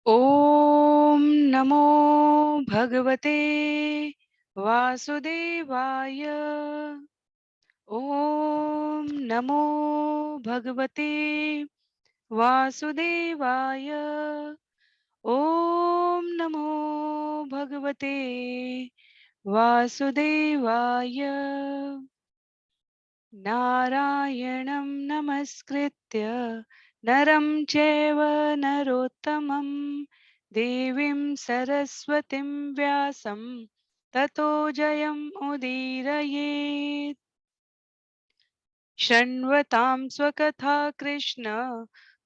ॐ नमो भगवते वासुदेवाय। ॐ नमो भगवते वासुदेवाय। ॐ नमो भगवते वासुदेवाय। नारायणं नमस्कृत्य नरं चैव नरोत्तमं देवीं सरस्वतीं व्यासं ततो जयम् उदीरयेत्। शृण्वतां स्वकथा कृष्ण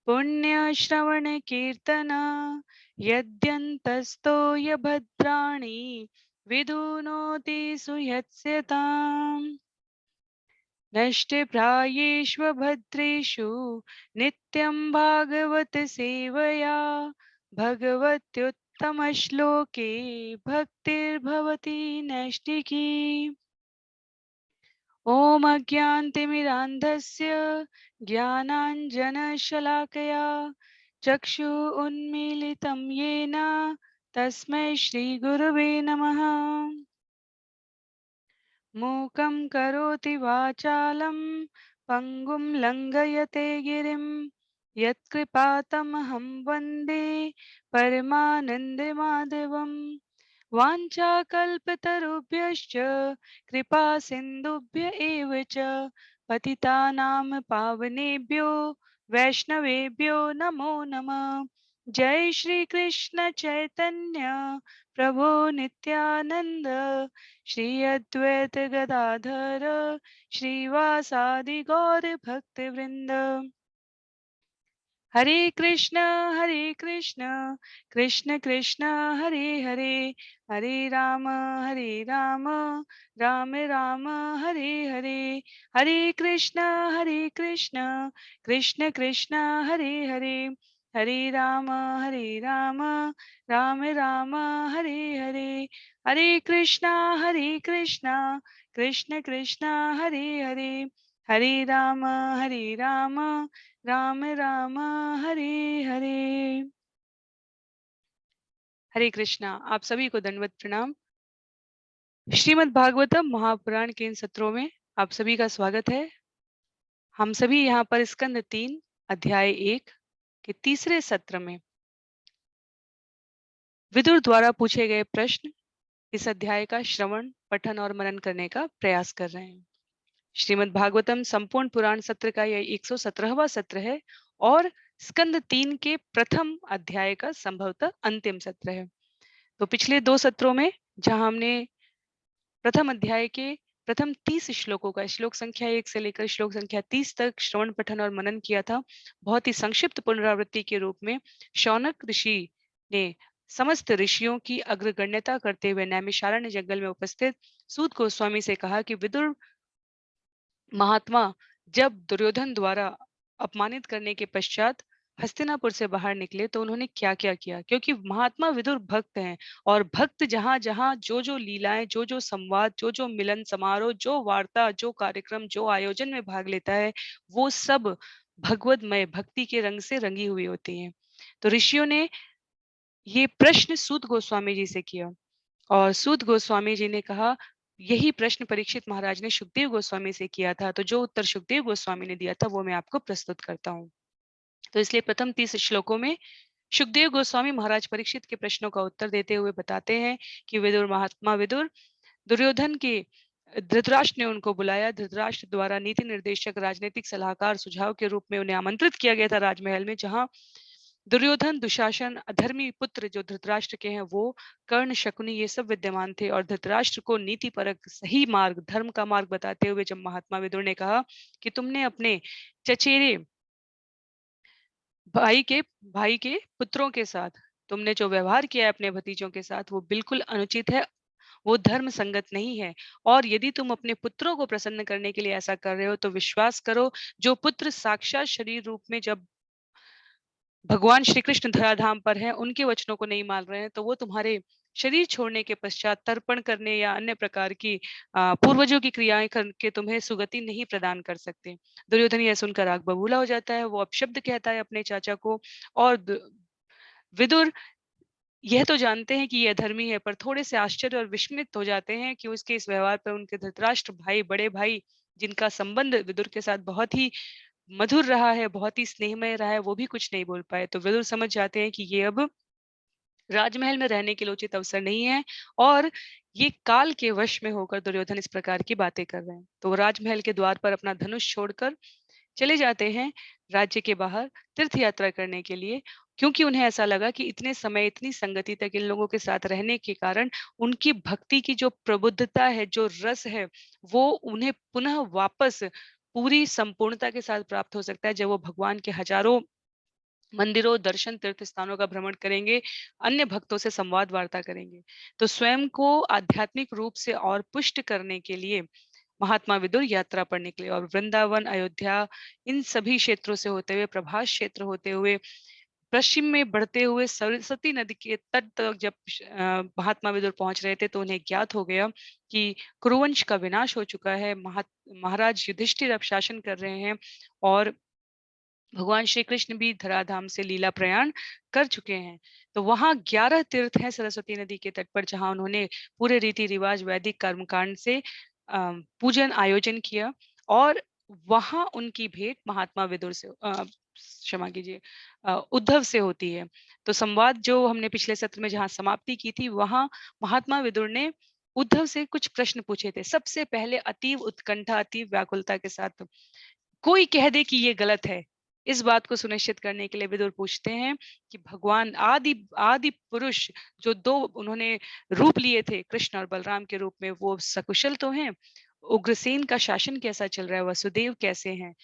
पुण्यश्रवणकीर्तन यद्यन्तस्तो यभद्राणि विधुनोति सुयत्स्यताम्। नष्टप्रायेष्वभद्रेषु नित्यं भागवत सेवया भगवत्युत्तमश्लोके भक्तिर्भवति नैष्टिकी। ॐ अज्ञानतिमिरान्धस्य ज्ञानाञ्जनशलाकया चक्षुः उन्मीलितं येन तस्मै श्रीगुरवे नमः। मूकं करोति वाचालं पङ्गुं लङ्घयते गिरिं यत्कृपातमहं वन्दे परमानन्दमाधवं। वाञ्छाकल्पतरुभ्यश्च कृपा सिन्धुभ्य एव च पतितानां पावनेभ्यो वैष्णवेभ्यो नमो नमः। जय श्री कृष्ण चैतन्य प्रभु नित्यानंद श्री अद्वैत गदाधर श्रीवासादि गौर भक्त वृंद। हरे कृष्ण कृष्ण कृष्ण हरे हरे, हरे राम राम राम हरे हरे। हरे कृष्ण कृष्ण कृष्ण हरे हरे, हरे राम राम राम हरे हरे। हरे कृष्ण कृष्ण कृष्ण हरे हरे, हरे राम राम राम हरे हरे। हरे कृष्णा। आप सभी को दंडवत प्रणाम। श्रीमद् भागवतम महापुराण के इन सत्रों में आप सभी का स्वागत है। हम सभी यहाँ पर स्कंद 3 अध्याय 1 के तीसरे सत्र में विदुर द्वारा पूछे गए प्रश्न, इस अध्याय का श्रवण पठन और मनन करने का प्रयास कर रहे हैं। श्रीमद् भागवतम संपूर्ण पुराण सत्र का यह 117वां सत्र है और स्कंद 3 के प्रथम अध्याय का संभवतः अंतिम सत्र है। तो पिछले 2 सत्रों में जहां हमने प्रथम अध्याय के प्रथम 30 श्लोकों का श्लोक संख्या 1 से लेकर श्लोक संख्या 30 तक श्रवण पठन और मनन किया था, बहुत ही संक्षिप्त पुनरावृत्ति के रूप में शौनक ऋषि ने समस्त ऋषियों की अग्रगण्यता करते हुए नैमिषारण्य जंगल में उपस्थित सूत गोस्वामी से कहा कि विदुर महात्मा जब दुर्योधन द्वारा अपमानित करने के पश्चात हस्तिनापुर से बाहर निकले तो उन्होंने क्या क्या किया, क्योंकि महात्मा विदुर भक्त हैं और भक्त जहां जहां जो जो लीलाएं, जो जो संवाद, जो जो मिलन समारोह, जो वार्ता, जो कार्यक्रम, जो आयोजन में भाग लेता है, वो सब भगवतमय भक्ति के रंग से रंगी हुई होती हैं। तो ऋषियों ने ये प्रश्न सूत गोस्वामी जी से किया और सूत गोस्वामी जी ने कहा, यही प्रश्न परीक्षित महाराज ने सुखदेव गोस्वामी से किया था। तो जो उत्तर सुखदेव गोस्वामी ने दिया था वो मैं आपको प्रस्तुत करता हूँ। तो इसलिए प्रथम 30 श्लोकों में सुखदेव गोस्वामी महाराज परीक्षित के प्रश्नों का उत्तर देते हुए बताते हैं कि विदुर महात्मा विदुर, दुर्योधन के धृतराष्ट्र ने उनको बुलाया। धृतराष्ट्र द्वारा नीति निर्देशक, राजनीतिक सलाहकार, सुझाव के रूप में उन्हें आमंत्रित किया गया था राजमहल में, जहां दुर्योधन, दुशासन, अधर्मी पुत्र जो धृतराष्ट्र के हैं वो, कर्ण, शकुनी, ये सब विद्यमान थे। और धृतराष्ट्र को नीति परक सही मार्ग, धर्म का मार्ग बताते हुए जब महात्मा विदुर ने कहा कि तुमने अपने चचेरे भाई के पुत्रों के साथ तुमने जो व्यवहार किया है अपने भतीजों के साथ, वो बिल्कुल अनुचित है, वो धर्म संगत नहीं है। और यदि तुम अपने पुत्रों को प्रसन्न करने के लिए ऐसा कर रहे हो तो विश्वास करो, जो पुत्र साक्षात शरीर रूप में जब भगवान श्री कृष्ण धराधाम पर हैं, उनके वचनों को नहीं मान रहे हैं, तो वो तुम्हारे शरीर छोड़ने के पश्चात तर्पण करने या अन्य प्रकार की पूर्वजों की क्रियाएं करके तुम्हें सुगति नहीं प्रदान कर सकते। दुर्योधन यह सुनकर आग बबूला हो जाता है, वो अपशब्द कहता है अपने चाचा को और विदुर यह तो जानते हैं कि ये अधर्मी है, पर थोड़े से आश्चर्य और विस्मित हो जाते हैं कि उसके इस व्यवहार पर उनके धृतराष्ट्र भाई, बड़े भाई, जिनका संबंध विदुर के साथ बहुत ही मधुर रहा है, बहुत ही स्नेहमय रहा है, वो भी कुछ नहीं बोल पाए। तो विदुर समझ जाते हैं कि ये अब राजमहल में रहने के लिए उचित अवसर नहीं है और ये काल के वश में होकर दुर्योधन इस प्रकार की बातें कर रहे हैं। तो वो राजमहल के द्वार पर अपना धनुष छोड़कर चले जाते हैं राज्य के बाहर तीर्थ यात्रा करने के लिए, क्योंकि उन्हें ऐसा लगा कि इतने समय, इतनी संगति तक इन लोगों के साथ रहने के कारण उनकी भक्ति की जो प्रबुद्धता है, जो रस है, वो उन्हें पुनः वापस पूरी संपूर्णता के साथ प्राप्त हो सकता है जब वो भगवान के हजारों मंदिरों, दर्शन, तीर्थ स्थानों का भ्रमण करेंगे, अन्य भक्तों से संवाद वार्ता करेंगे। तो स्वयं को आध्यात्मिक रूप से और पुष्ट करने के लिए महात्मा विदुर यात्रा पर निकले और वृंदावन, अयोध्या, इन सभी क्षेत्रों से होते हुए, प्रभास क्षेत्र होते हुए, पश्चिम में बढ़ते हुए सरस्वती नदी के तट तक जब महात्मा विदुर पहुंच रहे थे, तो उन्हें ज्ञात हो गया कि कुरुवंश का विनाश हो चुका है। महाराज युधिष्ठिर अब शासन कर रहे हैं और भगवान श्री कृष्ण भी धराधाम से लीला प्रयाण कर चुके हैं। तो वहां 11 तीर्थ हैं सरस्वती नदी के तट पर, जहां उन्होंने पूरे रीति रिवाज वैदिक कर्मकांड से पूजन आयोजन किया और वहां उनकी भेंट महात्मा विदुर से क्षमा कीजिए उद्धव से होती है। तो संवाद जो हमने पिछले सत्र में जहां समाप्ति की थी, वहां महात्मा विदुर ने उद्धव से कुछ प्रश्न पूछे थे। सबसे पहले अतीव उत्कंठा, अतीव व्याकुलता के साथ, कोई कह दे कि ये गलत है, इस बात को सुनिश्चित करने के लिए विदुर पूछते हैं कि भगवान आदि आदि पुरुष जो दो उन्होंने रूप लिए थे, कृष्ण और बलराम के रूप में, वो सकुशल तो हैं? उग्रसेन का शासन कैसा चल रहा है? वसुदेव कैसे हैं?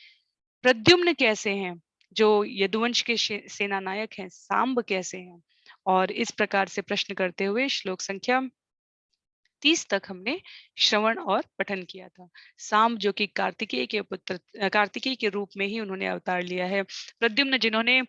प्रद्युम्न कैसे हैं, जो यदुवंश के सेना नायक हैं? सांब कैसे हैं? और इस प्रकार से प्रश्न करते हुए श्लोक संख्या 30 तक हमने श्रवण और पठन किया था। साम जो कि कार्तिकेय के पुत्र, कार्तिकेय के रूप में ही उन्होंने अवतार लिया है। प्रद्युम्न जिन्होंने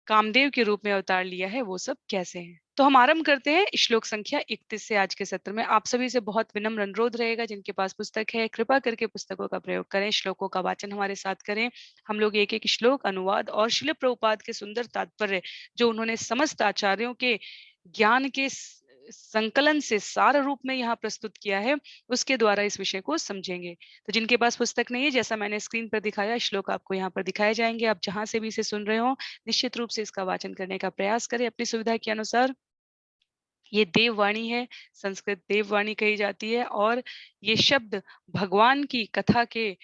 कामदेव के रूप में अवतार लिया है, वो सब कैसे हैं? तो हम आरंभ करते हैं श्लोक संख्या 31 से आज के सत्र में। आप सभी से बहुत विनम्र अनुरोध रहेगा, जिनके पास पुस्तक है कृपा करके पुस्तकों का प्रयोग करें, श्लोकों का वाचन हमारे साथ करें। हम लोग एक एक श्लोक, अनुवाद और शिल प्रभुपाद के सुंदर तात्पर्य, जो उन्होंने समस्त आचार्यों के ज्ञान के संकलन से सार रूप में यहाँ प्रस्तुत किया है, उसके द्वारा इस विषय को समझेंगे। तो जिनके पास पुस्तक नहीं है, जैसा मैंने स्क्रीन पर दिखाया, श्लोक आपको यहाँ पर दिखाए जाएंगे। आप जहां से भी इसे सुन रहे हो, निश्चित रूप से इसका वाचन करने का प्रयास करें अपनी सुविधा के अनुसार। ये देववाणी है, संस्कृत देववाणी कही जाती है और ये शब्द भगवान की कथा के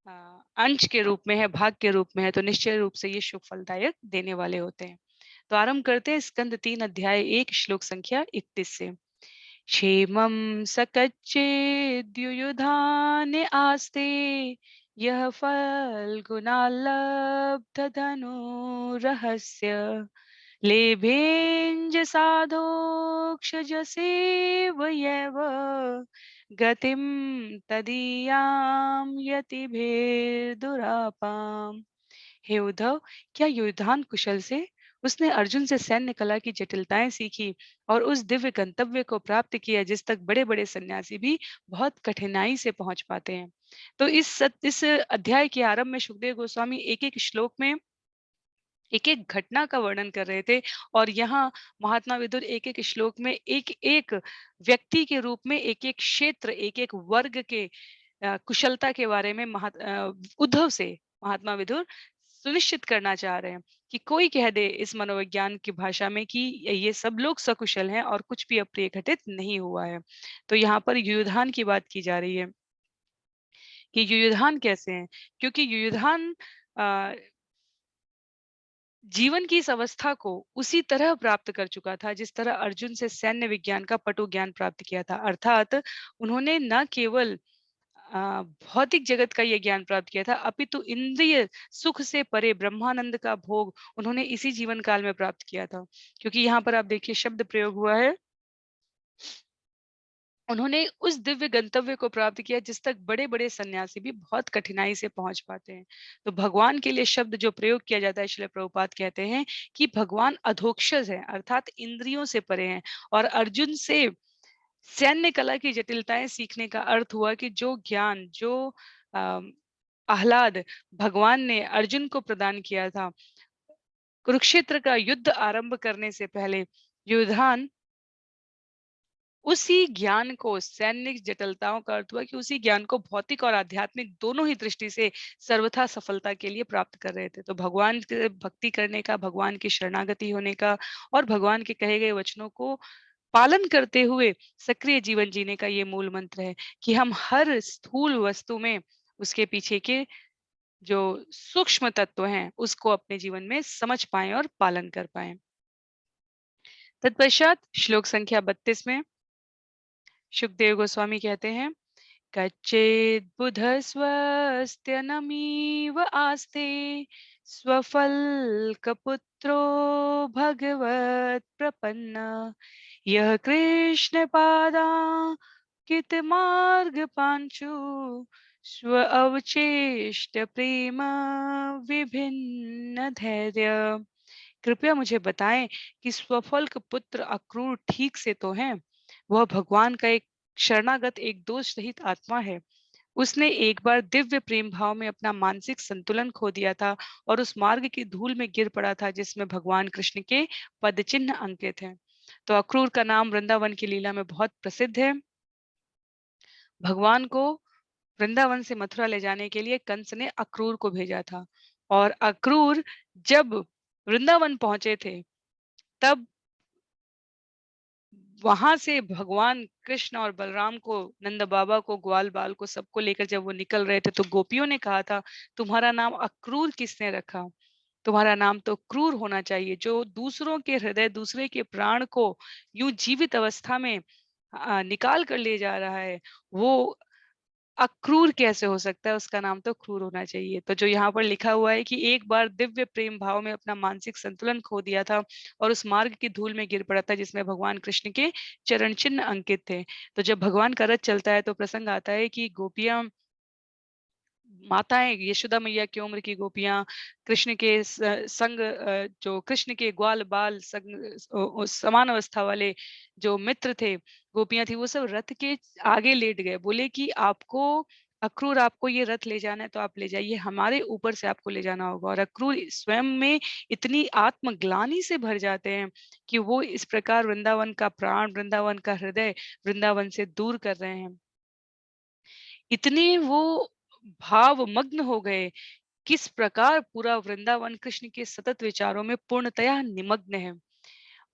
अ, अंश के रूप में है, भाग के रूप में है, तो निश्चय रूप से ये शुभ फलदायक देने वाले होते हैं। तो आरंभ करते हैं स्कंद 3 अध्याय 1 श्लोक संख्या 31 से। क्षेमं सकच्चेद्युयुधाने आस्ते, यः फल्गुणालब्धधनुरहस्य लेभेञ्ज साधोक्षजसेवयैव गतिं तदीयां यतिभिर्दुरापाम्। हे उद्धव, क्या युधान कुशल से? उसने अर्जुन से सैन्य कला की जटिलताएं सीखी और उस दिव्य गंतव्य को प्राप्त किया जिस तक बड़े बड़े सन्यासी भी बहुत कठिनाई से पहुंच पाते हैं। तो इस अध्याय के आरंभ में सुखदेव गोस्वामी एक एक श्लोक में एक एक घटना का वर्णन कर रहे थे और यहाँ महात्मा विदुर एक एक श्लोक में एक एक व्यक्ति के रूप में, एक एक क्षेत्र, एक एक वर्ग के कुशलता के बारे में उद्धव से महात्मा विदुर सुनिश्चित करना चाह रहे हैं कि कोई कह दे इस मनोविज्ञान की भाषा में कि ये सब लोग सकुशल हैं और कुछ भी अप्रिय घटित नहीं हुआ है। तो यहाँ पर युयुधान की बात की जा रही है कि युयुधान कैसे हैं, क्योंकि युयुधान जीवन की इस अवस्था को उसी तरह प्राप्त कर चुका था जिस तरह अर्जुन से सैन्य विज्ञान का पटु ज्ञान प्राप्त किया था। अर्थात उन्होंने न केवल भौतिक जगत का ये ज्ञान प्राप्त किया था, अपितु इंद्रिय सुख से परे ब्रह्मानंद का भोग उन्होंने इसी जीवन काल में प्राप्त किया था। क्योंकि यहाँ पर आप देखिए शब्द प्रयोग हुआ है, उन्होंने उस दिव्य गंतव्य को प्राप्त किया जिस तक बड़े बड़े सन्यासी भी बहुत कठिनाई से पहुंच पाते हैं। तो भगवान के लिए शब्द जो प्रयोग किया जाता है, श्रील प्रभुपाद कहते हैं कि भगवान अधोक्षज है, अर्थात इंद्रियों से परे हैं। और अर्जुन से सैन्य कला की जटिलताएं सीखने का अर्थ हुआ कि जो ज्ञान, जो आह्लाद भगवान ने अर्जुन को प्रदान किया था। कुरुक्षेत्र का युद्ध आरंभ करने से पहले युधान उसी ज्ञान को, सैन्य जटिलताओं का अर्थ हुआ कि उसी ज्ञान को भौतिक और आध्यात्मिक दोनों ही दृष्टि से सर्वथा सफलता के लिए प्राप्त कर रहे थे। तो भगवान के भक्ति करने का, भगवान की शरणागति होने का और भगवान के कहे गए वचनों को पालन करते हुए सक्रिय जीवन जीने का ये मूल मंत्र है कि हम हर स्थूल वस्तु में उसके पीछे के जो सूक्ष्म तत्व हैं उसको अपने जीवन में समझ पाएं और पालन कर पाएं। तत्पश्चात श्लोक संख्या 32 में सुखदेव गोस्वामी कहते हैं, कच्चिद् बुधस्वस्त्यनमीव आस्ते स्वफल्कपुत्रो भगवत् प्रपन्न यः कृष्णपादाङ्कितमार्गपाञ्चु स्व अवचेष्ट प्रेम विभिन्न धैर्य। कृपया मुझे बताएं कि स्वफल्क पुत्र अक्रूर ठीक से तो हैं? वह भगवान का एक शरणागत, एक दोष रहित आत्मा है। उसने एक बार दिव्य प्रेम भाव में अपना मानसिक संतुलन खो दिया था और उस मार्ग की धूल में गिर पड़ा था जिसमें भगवान कृष्ण के पद चिन्ह अंकित हैं। तो अक्रूर का नाम वृंदावन की लीला में बहुत प्रसिद्ध है। भगवान को वृंदावन से मथुरा ले जाने के लिए कंस ने अक्रूर को भेजा था और अक्रूर जब वृंदावन पहुंचे थे तब वहां से भगवान कृष्ण और बलराम को, नंद बाबा को, ग्वाल बाल को, सबको लेकर जब वो निकल रहे थे तो गोपियों ने कहा था, तुम्हारा नाम अक्रूर किसने रखा? तुम्हारा नाम तो क्रूर होना चाहिए। जो दूसरों के हृदय, दूसरे के प्राण को यूं जीवित अवस्था में निकाल कर ले जा रहा है, वो अक्रूर कैसे हो सकता है? उसका नाम तो क्रूर होना चाहिए। तो जो यहाँ पर लिखा हुआ है कि एक बार दिव्य प्रेम भाव में अपना मानसिक संतुलन खो दिया था और उस मार्ग की धूल में गिर पड़ा था जिसमें भगवान कृष्ण के चरण चिन्ह अंकित थे। तो जब भगवान का रथ चलता है तो प्रसंग आता है कि गोपियां, माताएं, यशोदा मैया की उम्र की गोपियां, कृष्ण के संग, जो कृष्ण के ग्वाल बाल संग, समान अवस्था वाले जो मित्र थे, गोपियां थी, वो सब रथ के आगे लेट गए। बोले कि आपको, अक्रूर, आपको ये रथ ले जाना है तो आप ले जाइए, हमारे ऊपर से आपको ले जाना होगा। और अक्रूर स्वयं में इतनी आत्मग्लानि से भर जाते हैं कि वो इस प्रकार वृंदावन का प्राण, वृंदावन का हृदय वृंदावन से दूर कर रहे हैं। इतने वो भावमग्न हो गए, किस प्रकार पूरा वृंदावन कृष्ण के सतत विचारों में पूर्णतया निमग्न है।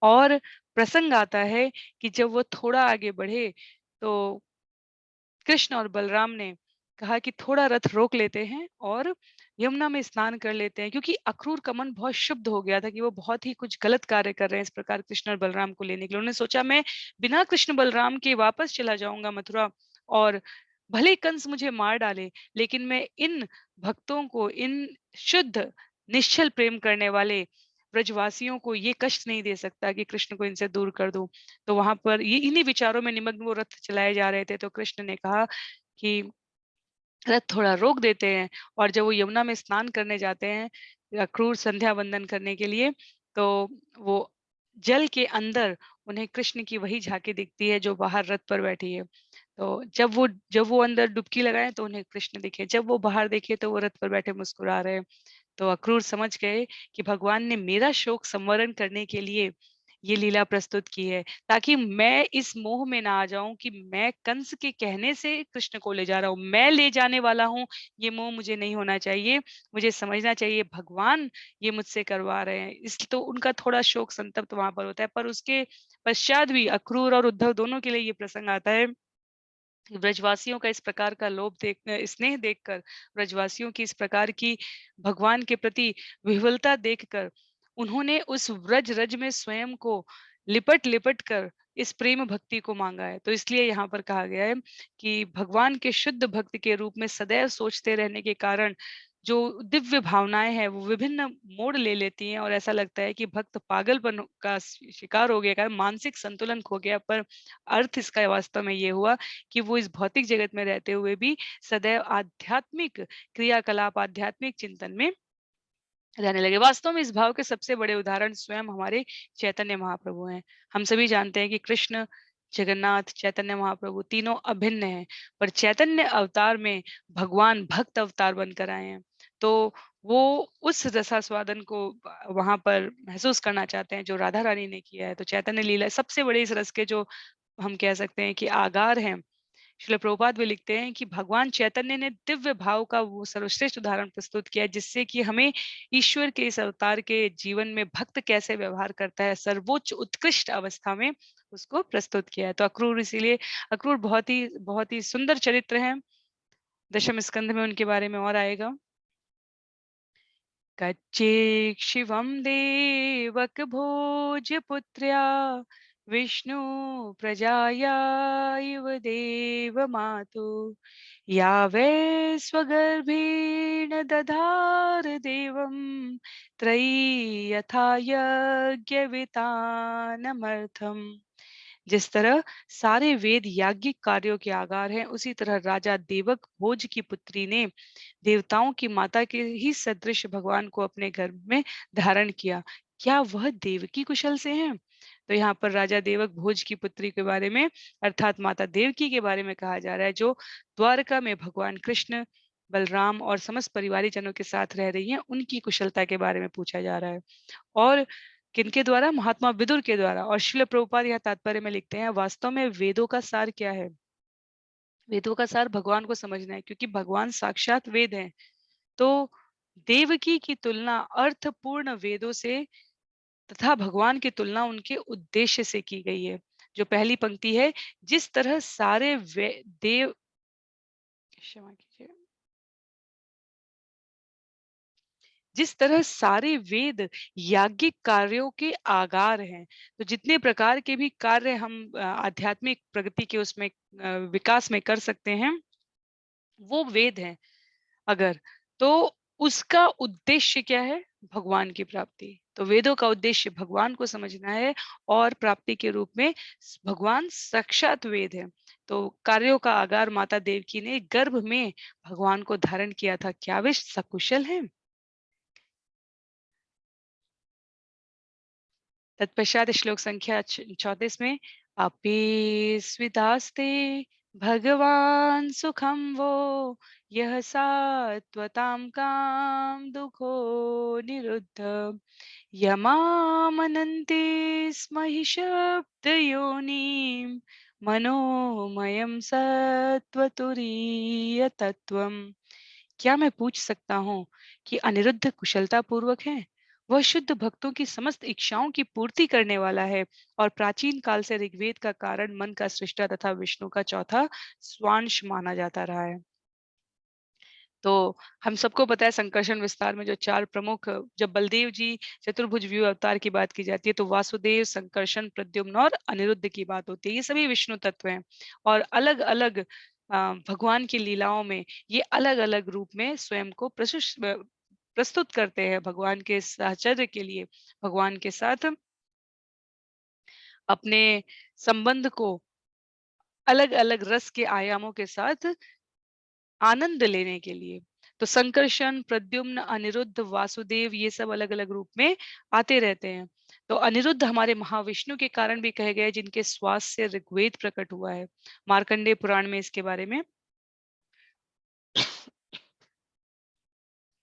और प्रसंग आता है कि जब वो थोड़ा आगे बढ़े तो कृष्ण और बलराम ने कहा कि थोड़ा रथ रोक लेते हैं और यमुना में स्नान कर लेते हैं, क्योंकि अक्रूर का मन बहुत शुद्ध हो गया था कि वो बहुत ही कुछ गलत कार्य कर रहे हैं इस प्रकार कृष्ण और बलराम को लेने के लिए। उन्होंने सोचा, मैं बिना कृष्ण बलराम के वापस चला जाऊंगा मथुरा, और भले ही कंस मुझे मार डाले, लेकिन मैं इन भक्तों को, इन शुद्ध निश्चल प्रेम करने वाले ब्रजवासियों को ये कष्ट नहीं दे सकता कि कृष्ण को इनसे दूर कर दूं। तो वहां पर ये इन्हीं विचारों में निमग्न वो रथ चलाए जा रहे थे। तो कृष्ण ने कहा कि रथ थोड़ा रोक देते हैं। और जब वो यमुना में स्नान करने जाते हैं अक्रूर संध्या वंदन करने के लिए, तो वो जल के अंदर उन्हें कृष्ण की वही झांकी दिखती है जो बाहर रथ पर बैठी है। तो जब वो अंदर डुबकी लगाए तो उन्हें कृष्ण दिखे, जब वो बाहर देखे तो वो रथ पर बैठे मुस्कुरा रहे हैं। तो अक्रूर समझ गए कि भगवान ने मेरा शोक संवरण करने के लिए ये लीला प्रस्तुत की है, ताकि मैं इस मोह में ना आ जाऊं कि मैं कंस के कहने से कृष्ण को ले जा रहा हूँ, मैं ले जाने वाला हूँ। ये मोह मुझे नहीं होना चाहिए। मुझे समझना चाहिए भगवान ये मुझसे करवा रहे हैं। इस तो उनका थोड़ा शोक संतप्त वहां पर होता है। पर उसके पश्चात भी अक्रूर और उद्धव दोनों के लिए ये प्रसंग आता है। ब्रजवासियों का इस प्रकार का लोभ देख, स्नेह देखकर, ब्रजवासियों की इस प्रकार की भगवान के प्रति विह्वलता देखकर, उन्होंने उस व्रज रज में स्वयं को लिपट लिपट कर इस प्रेम भक्ति को मांगा है। तो इसलिए यहाँ पर कहा गया है कि भगवान के शुद्ध भक्त के रूप में सदैव सोचते रहने के कारण जो दिव्य भावनाएं हैं वो विभिन्न मोड़ ले लेती हैं, और ऐसा लगता है कि भक्त पागलपन का शिकार हो गया, मानसिक संतुलन खो गया। पर अर्थ इसका वास्तव में ये हुआ कि वो इस भौतिक जगत में रहते हुए भी सदैव आध्यात्मिक क्रियाकलाप, आध्यात्मिक चिंतन में रहने लगे। वास्तव में इस भाव के सबसे बड़े उदाहरण स्वयं हमारे चैतन्य महाप्रभु हैं। हम सभी जानते हैं कि कृष्ण जगन्नाथ, चैतन्य महाप्रभु तीनों अभिन्न हैं, पर चैतन्य अवतार में भगवान भक्त अवतार बनकर आए हैं। तो वो उस रसास्वादन को वहाँ पर महसूस करना चाहते हैं जो राधा रानी ने किया है। तो चैतन्य लीला सबसे बड़े इस रस के जो हम कह सकते हैं कि आगार हैं। श्रील प्रभुपाद भी लिखते हैं कि भगवान चैतन्य ने दिव्य भाव का वो सर्वश्रेष्ठ उदाहरण प्रस्तुत किया जिससे कि हमें ईश्वर के इस अवतार के जीवन में भक्त कैसे व्यवहार करता है सर्वोच्च उत्कृष्ट अवस्था में उसको प्रस्तुत किया है। तो अक्रूर इसीलिए अक्रूर बहुत ही सुंदर चरित्र है। दशम स्कंध में उनके बारे में और आएगा। कच्चिक्षिवं देवक भोजपुत्र्या विष्णु प्रजाया इव देवमातुः या वै स्वगर्भेण दधार देवं त्रयी यथा यज्ञवितानमर्थम्। जिस तरह सारे वेद याज्ञिक कार्यों के आगार हैं, उसी तरह राजा देवक भोज की पुत्री ने देवताओं की माता के ही सदृश भगवान को अपने गर्भ में धारण किया। क्या वह देवकी कुशल से हैं? तो यहाँ पर राजा देवक भोज की पुत्री के बारे में अर्थात माता देवकी के बारे में कहा जा रहा है जो द्वारका में भगवान कृष्ण बलराम और समस्त परिवारी जनों के साथ रह रही हैं, उनकी कुशलता के बारे में पूछा जा रहा है। और किनके द्वारा? महात्मा विदुर के द्वारा। और श्रील प्रभुपाद यहाँ तात्पर्य में लिखते हैं वास्तव में वेदों का सार क्या है? वेदों का सार भगवान को समझना है क्योंकि भगवान साक्षात वेद हैं। तो देवकी की तुलना अर्थपूर्ण वेदों से तथा भगवान की तुलना उनके उद्देश्य से की गई है। जो पहली पंक्ति है, जिस तरह सारे देव क्षमा कीजिए, जिस तरह सारे वेद याज्ञिक कार्यों के आगार हैं। तो जितने प्रकार के भी कार्य हम आध्यात्मिक प्रगति के उसमें विकास में कर सकते हैं वो वेद हैं। अगर तो उसका उद्देश्य क्या है? भगवान की प्राप्ति। तो वेदों का उद्देश्य भगवान को समझना है और प्राप्ति के रूप में भगवान साक्षात वेद है। तो कार्यों का आगार माता देवकी ने गर्भ में भगवान को धारण किया था। क्या वे सकुशल हैं? तत्पश्चात श्लोक संख्या 34 में अपि स्विदास्ते भगवान सुखम वो यह सात्वतां काम दुखो निरुद्ध यमामनन्ति स्म हि शब्दयोनिं मनोमयं सत्त्वतुरीयतत्त्वम्। क्या मैं पूछ सकता हूँ कि अनिरुद्ध कुशलता पूर्वक है? वह शुद्ध भक्तों की समस्त इच्छाओं की पूर्ति करने वाला है और प्राचीन काल से ऋग्वेद का कारण मन का सृष्टा तथा विष्णु का चौथा स्वांश माना जाता रहा है। तो हम सबको पता है संकर्षण विस्तार में जो चार प्रमुख जब बलदेव जी चतुर्भुज व्यू अवतार की बात की जाती है तो वासुदेव, संकर्षण, प्रद्युम्न और अनिरुद्ध की बात होती है। ये सभी विष्णु तत्व हैं और अलग-अलग भगवान की लीलाओं में ये अलग-अलग रूप में स्वयं को प्रस्तुत करते हैं भगवान के साहचर्य के लिए, भगवान के साथ अपने संबंध को अलग-अलग रस के आयामों के साथ आनंद लेने के लिए। तो संकर्षण, प्रद्युम्न, अनिरुद्ध, वासुदेव ये सब अलग-अलग रूप में आते रहते हैं। तो अनिरुद्ध हमारे महाविष्णु के कारण भी कहे गए जिनके श्वास से ऋग्वेद प्रकट हुआ है। मार्कंडेय पुराण में इसके बारे में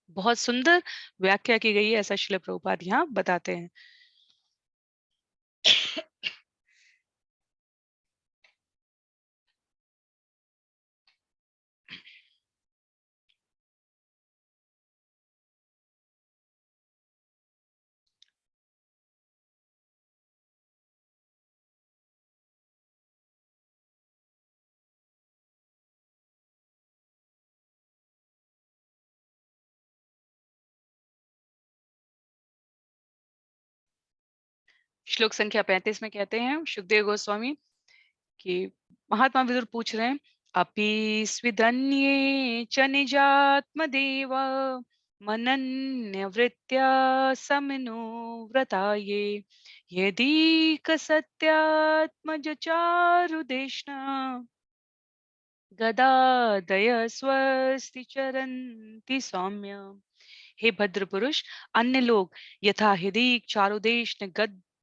बहुत सुंदर व्याख्या की गई है, ऐसा श्रील प्रभुपाद यहाँ बताते हैं। श्लोक संख्या 35 में कहते हैं सुखदेव गोस्वामी कि महात्मा विदुर पूछ रहे हैं अपि स्विदन्ये च निजात्मदेव मनन्यवृत्त्या समनुव्रता ये यदि कसत्यात्मज चारुदेष्णा गदादय स्वस्ति चरन्ति सौम्य। हे भद्र पुरुष, अन्य लोग यथा हिदीक चारुदेश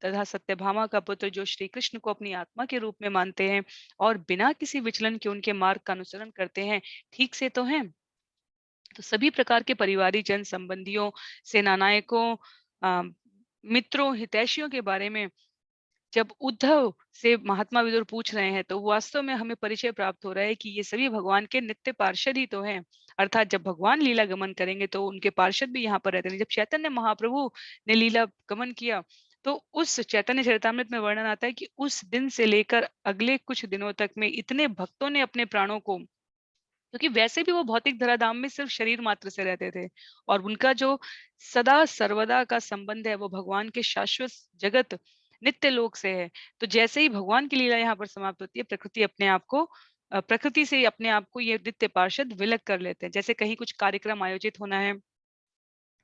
तथा सत्यभामा का पुत्र जो श्री कृष्ण को अपनी आत्मा के रूप में मानते हैं और बिना किसी विचलन के उनके मार्ग का अनुसरण करते हैं, ठीक से तो हैं। तो सभी प्रकार के परिवारीजन, संबंधियों, सेनानायकों, अ, मित्रों, हितैषियों के बारे में जब उद्धव से महात्मा विदुर पूछ रहे हैं, तो वास्तव में हमें परिचय प्राप्त हो रहा है कि ये सभी भगवान के नित्य पार्षद ही तो हैं। अर्थात जब भगवान लीला गमन करेंगे तो उनके पार्षद भी यहाँ पर रहते हैं। जब चैतन्य महाप्रभु ने लीला गमन किया, तो उस चैतन्य चरितामृत में वर्णन आता है कि उस दिन से लेकर अगले कुछ दिनों तक में इतने भक्तों ने अपने प्राणों को, क्योंकि वैसे भी वो भौतिक धराधाम में सिर्फ शरीर मात्र से रहते थे और उनका जो सदा सर्वदा का संबंध है वो भगवान के शाश्वत जगत नित्य लोक से है। तो जैसे ही भगवान की लीला यहाँ पर समाप्त होती है, प्रकृति अपने आप को प्रकृति से ही अपने आप को ये नित्य पार्षद विलग कर लेते हैं। जैसे कहीं कुछ कार्यक्रम आयोजित होना है,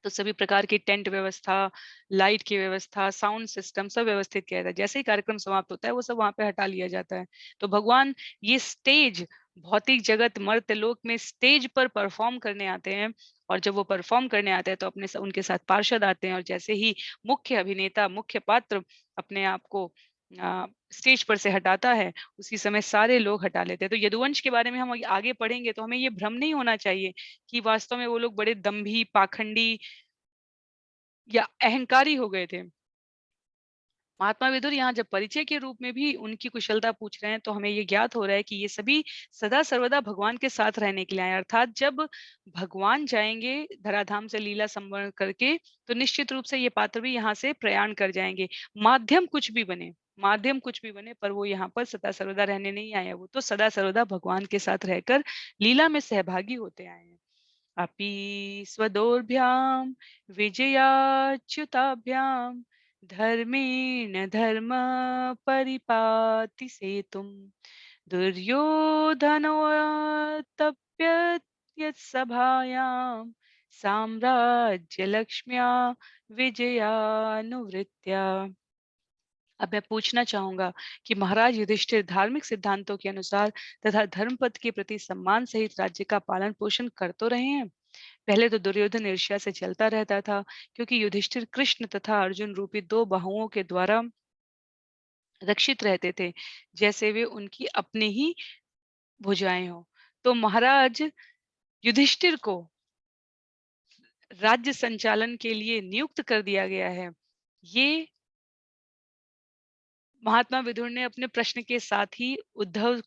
तो सभी प्रकार की टेंट व्यवस्था, लाइट की व्यवस्था, साउंड सिस्टम सब व्यवस्थित किया जाता है। जैसे ही कार्यक्रम समाप्त होता है, वो सब वहाँ पे हटा लिया जाता है। तो भगवान ये स्टेज, भौतिक जगत मर्त्यलोक में स्टेज पर परफॉर्म करने आते हैं और जब वो परफॉर्म करने आते हैं तो अपने उनके साथ पार्षद आते हैं और जैसे ही मुख्य अभिनेता, मुख्य पात्र अपने आप को स्टेज पर से हटाता है, उसी समय सारे लोग हटा लेते हैं। तो यदुवंश के बारे में हम आगे पढ़ेंगे तो हमें ये भ्रम नहीं होना चाहिए कि वास्तव में वो लोग बड़े दंभी, पाखंडी या अहंकारी हो गए थे। महात्मा विदुर यहाँ जब परिचय के रूप में भी उनकी कुशलता पूछ रहे हैं, तो हमें ये ज्ञात हो रहा है कि ये सभी सदा सर्वदा भगवान के साथ रहने के लिए आए हैं। अर्थात जब भगवान जाएँगे धराधाम से लीला संवरण करके, तो निश्चित रूप से ये पात्र भी यहाँ से प्रयाण कर जाएँगे। माध्यम कुछ भी बने, पर वो यहाँ पर सदा सर्वदा रहने नहीं आए हैं। वो तो सदा सर्वदा भगवान के साथ रहकर लीला में सहभागी होते आए हैं। अपि स्वदोर्भ्यां विजयाच्युताभ्यां धर्मेण धर्म परिपाति सेतुं दुर्योधनोऽतप्यत् यत्सभायां साम्राज्यलक्ष्म्या विजयानुवृत्त्या। अब मैं पूछना चाहूंगा कि महाराज युधिष्ठिर धार्मिक सिद्धांतों के अनुसार तथा धर्मपद के प्रति सम्मान सहित राज्य का पालन पोषण कर तो रहे हैं। पहले तो दुर्योधन ईर्ष्या से जलता रहता था, क्योंकि युधिष्ठिर कृष्ण तथा अर्जुन रूपी दो बाहुओं के द्वारा रक्षित रहते थे, जैसे वे उनकी अपने ही भुजाएं हों। तो महाराज युधिष्ठिर को राज्य संचालन के लिए नियुक्त कर दिया गया है। ये महात्मा विदुर ने अपने प्रश्न के साथ ही उद्धव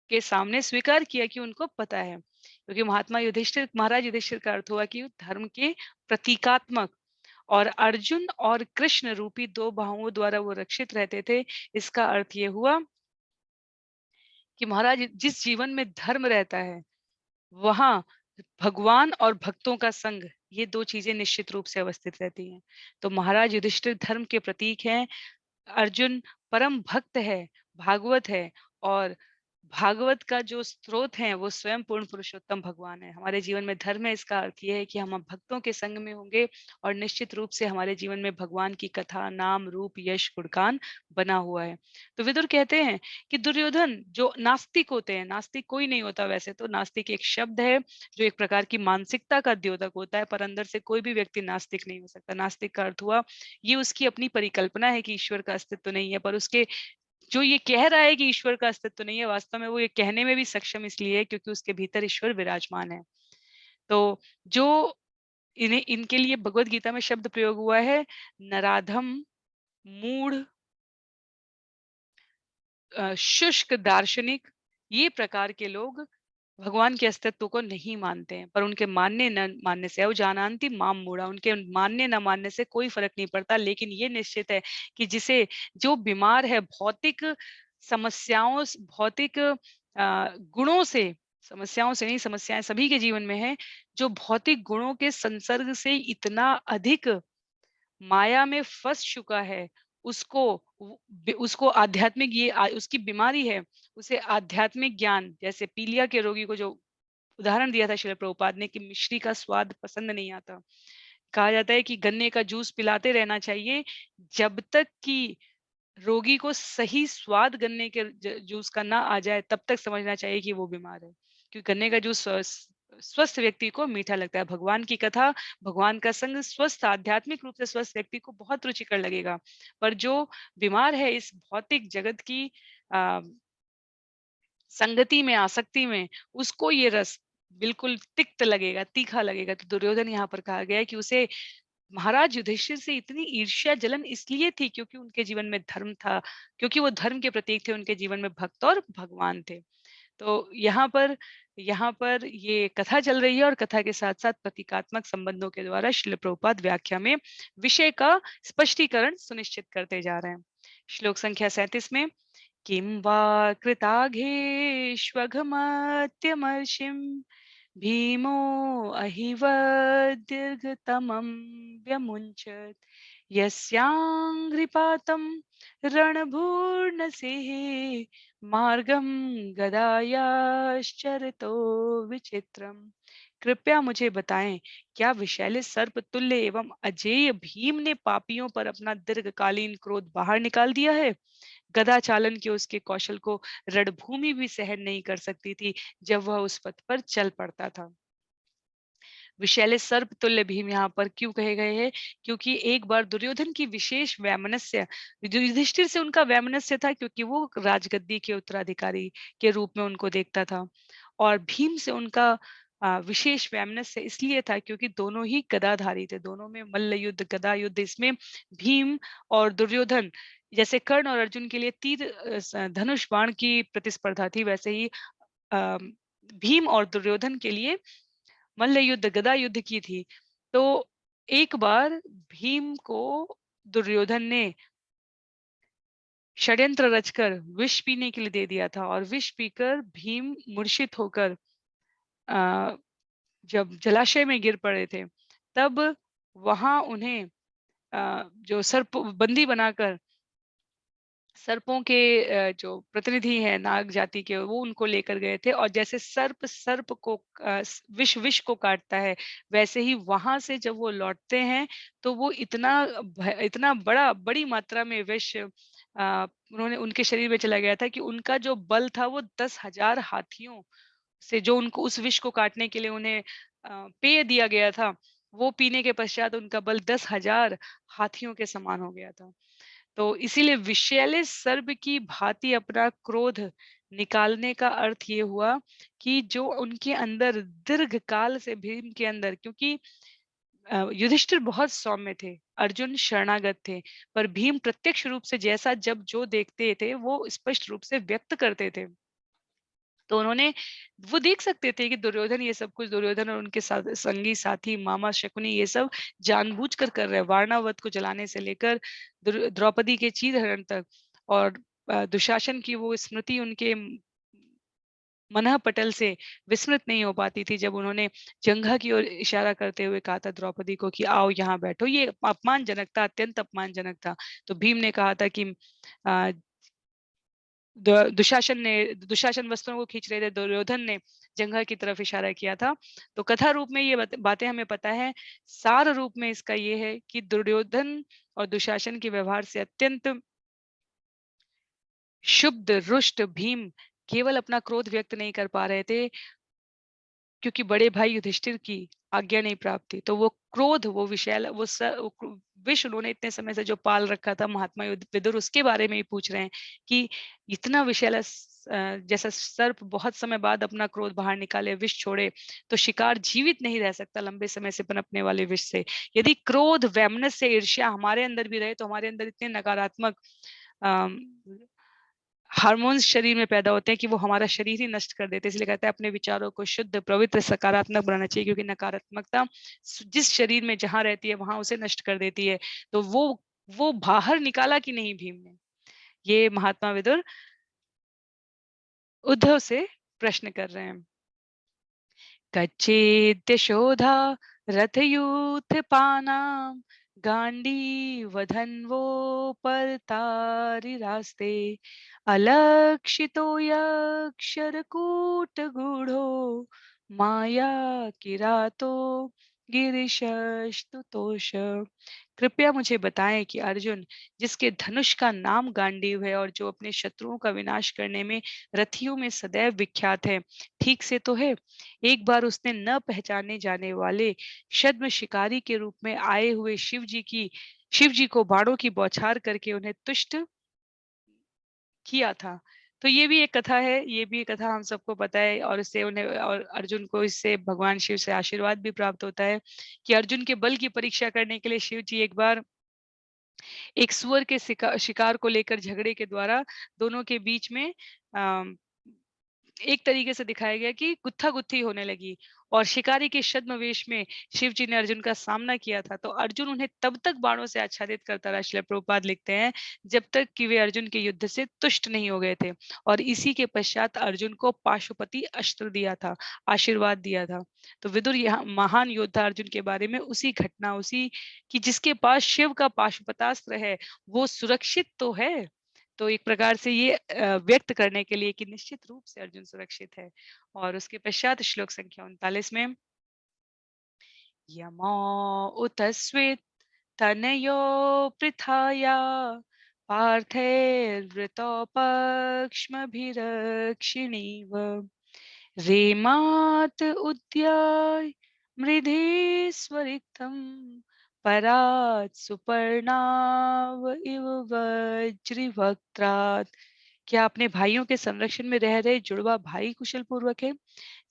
के सामने स्वीकार किया कि उनको पता है, क्योंकि महाराज युधिष्ठिर का अर्थ हुआ कि धर्म के प्रतीकात्मक और अर्जुन और कृष्ण रूपी दो बाहुओं द्वारा वो रक्षित रहते थे। इसका अर्थ ये हुआ कि महाराज जिस जीवन में धर्म रहता है, वहां भगवान और भक्तों का संग, ये दो चीजें निश्चित रूप से अवस्थित रहती हैं। तो महाराज युधिष्ठिर धर्म के प्रतीक हैं, अर्जुन परम भक्त है, भागवत है और भागवत का जो स्रोत है वो स्वयं पूर्ण पुरुषोत्तम भगवान है। हमारे जीवन में धर्म है, इसका अर्थ ये है कि हम अब भक्तों के संग में होंगे और निश्चित रूप से हमारे जीवन में भगवान की कथा, नाम, रूप, यश, गुणगान बना हुआ है। तो विदुर कहते हैं कि दुर्योधन जो नास्तिक होते हैं, नास्तिक कोई नहीं होता वैसे तो, नास्तिक एक शब्द है जो एक प्रकार की मानसिकता का द्योतक होता है, पर अंदर से कोई भी व्यक्ति नास्तिक नहीं हो सकता। नास्तिक का अर्थ हुआ ये उसकी अपनी परिकल्पना है कि ईश्वर का अस्तित्व नहीं है, पर उसके जो ये कह रहा है कि ईश्वर का अस्तित्व नहीं है, वास्तव में वो ये कहने में भी सक्षम इसलिए है क्योंकि उसके भीतर ईश्वर विराजमान है। तो जो इन्हें इनके लिए भगवत गीता में शब्द प्रयोग हुआ है, नराधम, मूढ़, शुष्क दार्शनिक, ये प्रकार के लोग भगवान के अस्तित्व को नहीं मानते हैं, पर उनके मानने न मानने से, औ जानन्ति माम मूढ़ा, उनके मानने न मानने से कोई फर्क नहीं पड़ता। लेकिन ये निश्चित है कि जो बीमार है भौतिक समस्याओं भौतिक गुणों से, समस्याओं से नहीं, समस्याएं सभी के जीवन में है, जो भौतिक गुणों के संसर्ग से इतना अधिक माया में फंस चुका है, उसको उसको आध्यात्मिक उसकी बीमारी है, उसे आध्यात्मिक ज्ञान, जैसे पीलिया के रोगी को जो उदाहरण दिया था श्रील प्रभुपाद ने कि मिश्री का स्वाद पसंद नहीं आता। कहा जाता है कि गन्ने का जूस पिलाते रहना चाहिए जब तक कि रोगी को सही स्वाद गन्ने के जूस का ना आ जाए, तब तक समझना चाहिए कि वो बीमार है। क्योंकि गन्ने का जूस स्वस्थ व्यक्ति को मीठा लगता है। भगवान की कथा, भगवान का संग स्वस्थ आध्यात्मिक रूप से स्वस्थ व्यक्ति को बहुत रुचिकर लगेगा। पर जो बीमार है इस भौतिक जगत की अ, संगति में, आसक्ति में, उसको ये रस बिल्कुल तिक्त लगेगा, तीखा लगेगा। तो दुर्योधन यहाँ पर कहा गया है कि उसे महाराज युधिष्ठिर से इतनी ईर्ष्या जलन इसलिए थी क्योंकि उनके जीवन में धर्म था, क्योंकि वो धर्म के प्रतीक थे, उनके जीवन में भक्त और भगवान थे। तो यहाँ पर ये कथा चल रही है और कथा के साथ-साथ प्रतीकात्मक संबंधों के द्वारा श्रील प्रभुपाद व्याख्या में विषय का स्पष्टीकरण सुनिश्चित करते जा रहे हैं। श्लोक संख्या 37 में किं वा कृताघेष्वघमत्यमर्षिं भीमो अहिवदीर्घतमं व्यमुञ्चत् यस्याङ्घ्रिपातं रणभूर्णसेः मार्गं गदायाश्चरतो विचित्रम्। कृपया मुझे बताएं, क्या विषैले सर्प तुल्य एवं अजेय भीम ने पापियों पर अपना दीर्घकालीन क्रोध बाहर निकाल दिया है? गदा चालन के उसके कौशल को रणभूमि भी सहन नहीं कर सकती थी जब वह उस पथ पर चल पड़ता था। विषैले सर्प तुल्य भीम यहाँ पर क्यों कहे गए हैं? क्योंकि एक बार दुर्योधन की विशेष वैमनस्य, युधिष्ठिर से उनका वैमनस्य था क्योंकि वो राजगद्दी के उत्तराधिकारी के रूप में उनको देखता था, और भीम से उनका विशेष वैमनस्य इसलिए था क्योंकि दोनों ही गदाधारी थे, दोनों में मल्ल युद्ध, गदा युद्ध, इसमें भीम और दुर्योधन जैसे कर्ण और अर्जुन के लिए तीर धनुष बाण की प्रतिस्पर्धा थी, वैसे ही अ, भीम और दुर्योधन के लिए मल्ल युद्ध, गदा युद्ध की थी। तो एक बार भीम को दुर्योधन ने षड्यंत्र रचकर विष पीने के लिए दे दिया था, और विष पीकर भीम मूर्छित होकर अ, जब जलाशय में गिर पड़े थे, तब वहाँ उन्हें जो सर्प बंदी बनाकर सर्पों के जो प्रतिनिधि हैं नाग जाति के, वो उनको लेकर गए थे, और जैसे सर्प सर्प को विष विष को काटता है, वैसे ही वहां से जब वो लौटते हैं तो वो इतना बड़ी मात्रा में विष उन्होंने उनके शरीर में चला गया था कि उनका जो बल था वो 10,000 हाथियों से, जो उनको उस विष को काटने के लिए उन्हें पेय दिया गया था, वो पीने के पश्चात उनका बल 10,000 हाथियों के समान हो गया था। तो इसीलिए विषैले सर्प की भांति अपना क्रोध निकालने का अर्थ ये हुआ कि जो उनके अंदर दीर्घ काल से भीम के अंदर, क्योंकि युधिष्ठिर बहुत सौम्य थे, अर्जुन शरणागत थे, पर भीम प्रत्यक्ष रूप से जैसा जब जो देखते थे वो स्पष्ट रूप से व्यक्त करते थे। तो उन्होंने वो देख सकते थे कि दुर्योधन ये सब कुछ, दुर्योधन और उनके साथ संगी साथी मामा शकुनी ये सब जानबूझकर कर रहे हैं, वारणावत को जलाने से लेकर द्रौपदी के चीरहरण तक, और दुशासन की वो स्मृति उनके मनः पटल से विस्मृत नहीं हो पाती थी जब उन्होंने जंघा की ओर इशारा करते हुए कहा था द्रौपदी को कि आओ यहाँ बैठो। ये अपमानजनक था, अत्यंत अपमानजनक था। तो भीम ने कहा था कि अ, दुशासन वस्त्रों को खींच रहे थे, दुर्योधन ने जंघा की तरफ इशारा किया था। तो कथा रूप में ये बातें हमें पता है। सार रूप में इसका ये है कि दुर्योधन और दुशासन के व्यवहार से अत्यंत क्षुब्ध रुष्ट भीम केवल अपना क्रोध व्यक्त नहीं कर पा रहे थे क्योंकि बड़े भाई युधिष्ठिर की आज्ञा नहीं प्राप्त थी। तो वो क्रोध, वो विषैला, विष उन्होंने इतने समय से जो पाल रखा था, महात्मा विदुर उसके बारे में ही पूछ रहे हैं कि इतना विषैला जैसा सर्प बहुत समय बाद अपना क्रोध बाहर निकाले, विष छोड़े, तो शिकार जीवित नहीं रह सकता लंबे समय से पनपने वाले विष से। यदि क्रोध, वैमनस्य, ईर्ष्या हमारे अंदर भी रहे तो हमारे अंदर इतने नकारात्मक अम, हार्मोन्स शरीर में पैदा होते हैं कि वो हमारा शरीर ही नष्ट कर देते हैं। इसलिए कहते हैं अपने विचारों को शुद्ध, पवित्र, सकारात्मक बनाना चाहिए, क्योंकि नकारात्मकता जिस शरीर में जहाँ रहती है वहां उसे नष्ट कर देती है। तो वो बाहर निकाला कि नहीं भीम ने, ये महात्मा विदुर उद्धव से प्रश्न कर रहे हैं। कच्चिद्यशोधा रथयूथपानां गाण्डीवधन्वोपरतारिरास्ते अलक्षितो यक्षरकूटगूढो माया किरातो गिरिशस्तुतोष। कृपया मुझे बताएं कि अर्जुन, जिसके धनुष का नाम गांडीव है और जो अपने शत्रुओं का विनाश करने में रथियों में सदैव विख्यात है, ठीक से तो है? एक बार उसने न पहचाने जाने वाले छद्म शिकारी के रूप में आए हुए शिव जी को बाणों की बौछार करके उन्हें तुष्ट किया था। तो ये भी एक कथा है, ये भी एक कथा हम सबको पता है, और इससे उन्हें और अर्जुन को इससे भगवान शिव से आशीर्वाद भी प्राप्त होता है कि अर्जुन के बल की परीक्षा करने के लिए शिव जी एक बार एक सुअर के शिकार को लेकर झगड़े के द्वारा दोनों के बीच में अम, एक तरीके से दिखाया गया कि गुत्था-गुत्थी होने लगी और शिकारी के छद्मवेश में शिव जी ने अर्जुन का सामना किया था। तो अर्जुन उन्हें तब तक बाणों से आच्छादित करता रहा, श्रील प्रभुपाद लिखते हैं, जब तक कि वे अर्जुन के युद्ध से तुष्ट नहीं हो गए थे। और इसी के पश्चात अर्जुन को पाशुपति अस्त्र दिया था, आशीर्वाद दिया था। तो विदुर यहाँ महान योद्धा अर्जुन के बारे में उसी घटना, उसी कि जिसके पास शिव का पाशुपतास्त्र है, वो सुरक्षित तो है। तो एक प्रकार से ये व्यक्त करने के लिए कि निश्चित रूप से अर्जुन सुरक्षित है। और उसके पश्चात श्लोक संख्या 39 में यमो उत स्वित तनयो पृथाया पार्थैर्वृतोपक्ष्मभिरक्षिणीव रेमात उद्याय मृधे स्वरिक्तम परात् सुपर्णाव इव वज्रिवक्त्रात्। क्या अपने भाइयों के संरक्षण में रह रहे जुड़वा भाई कुशल पूर्वक है?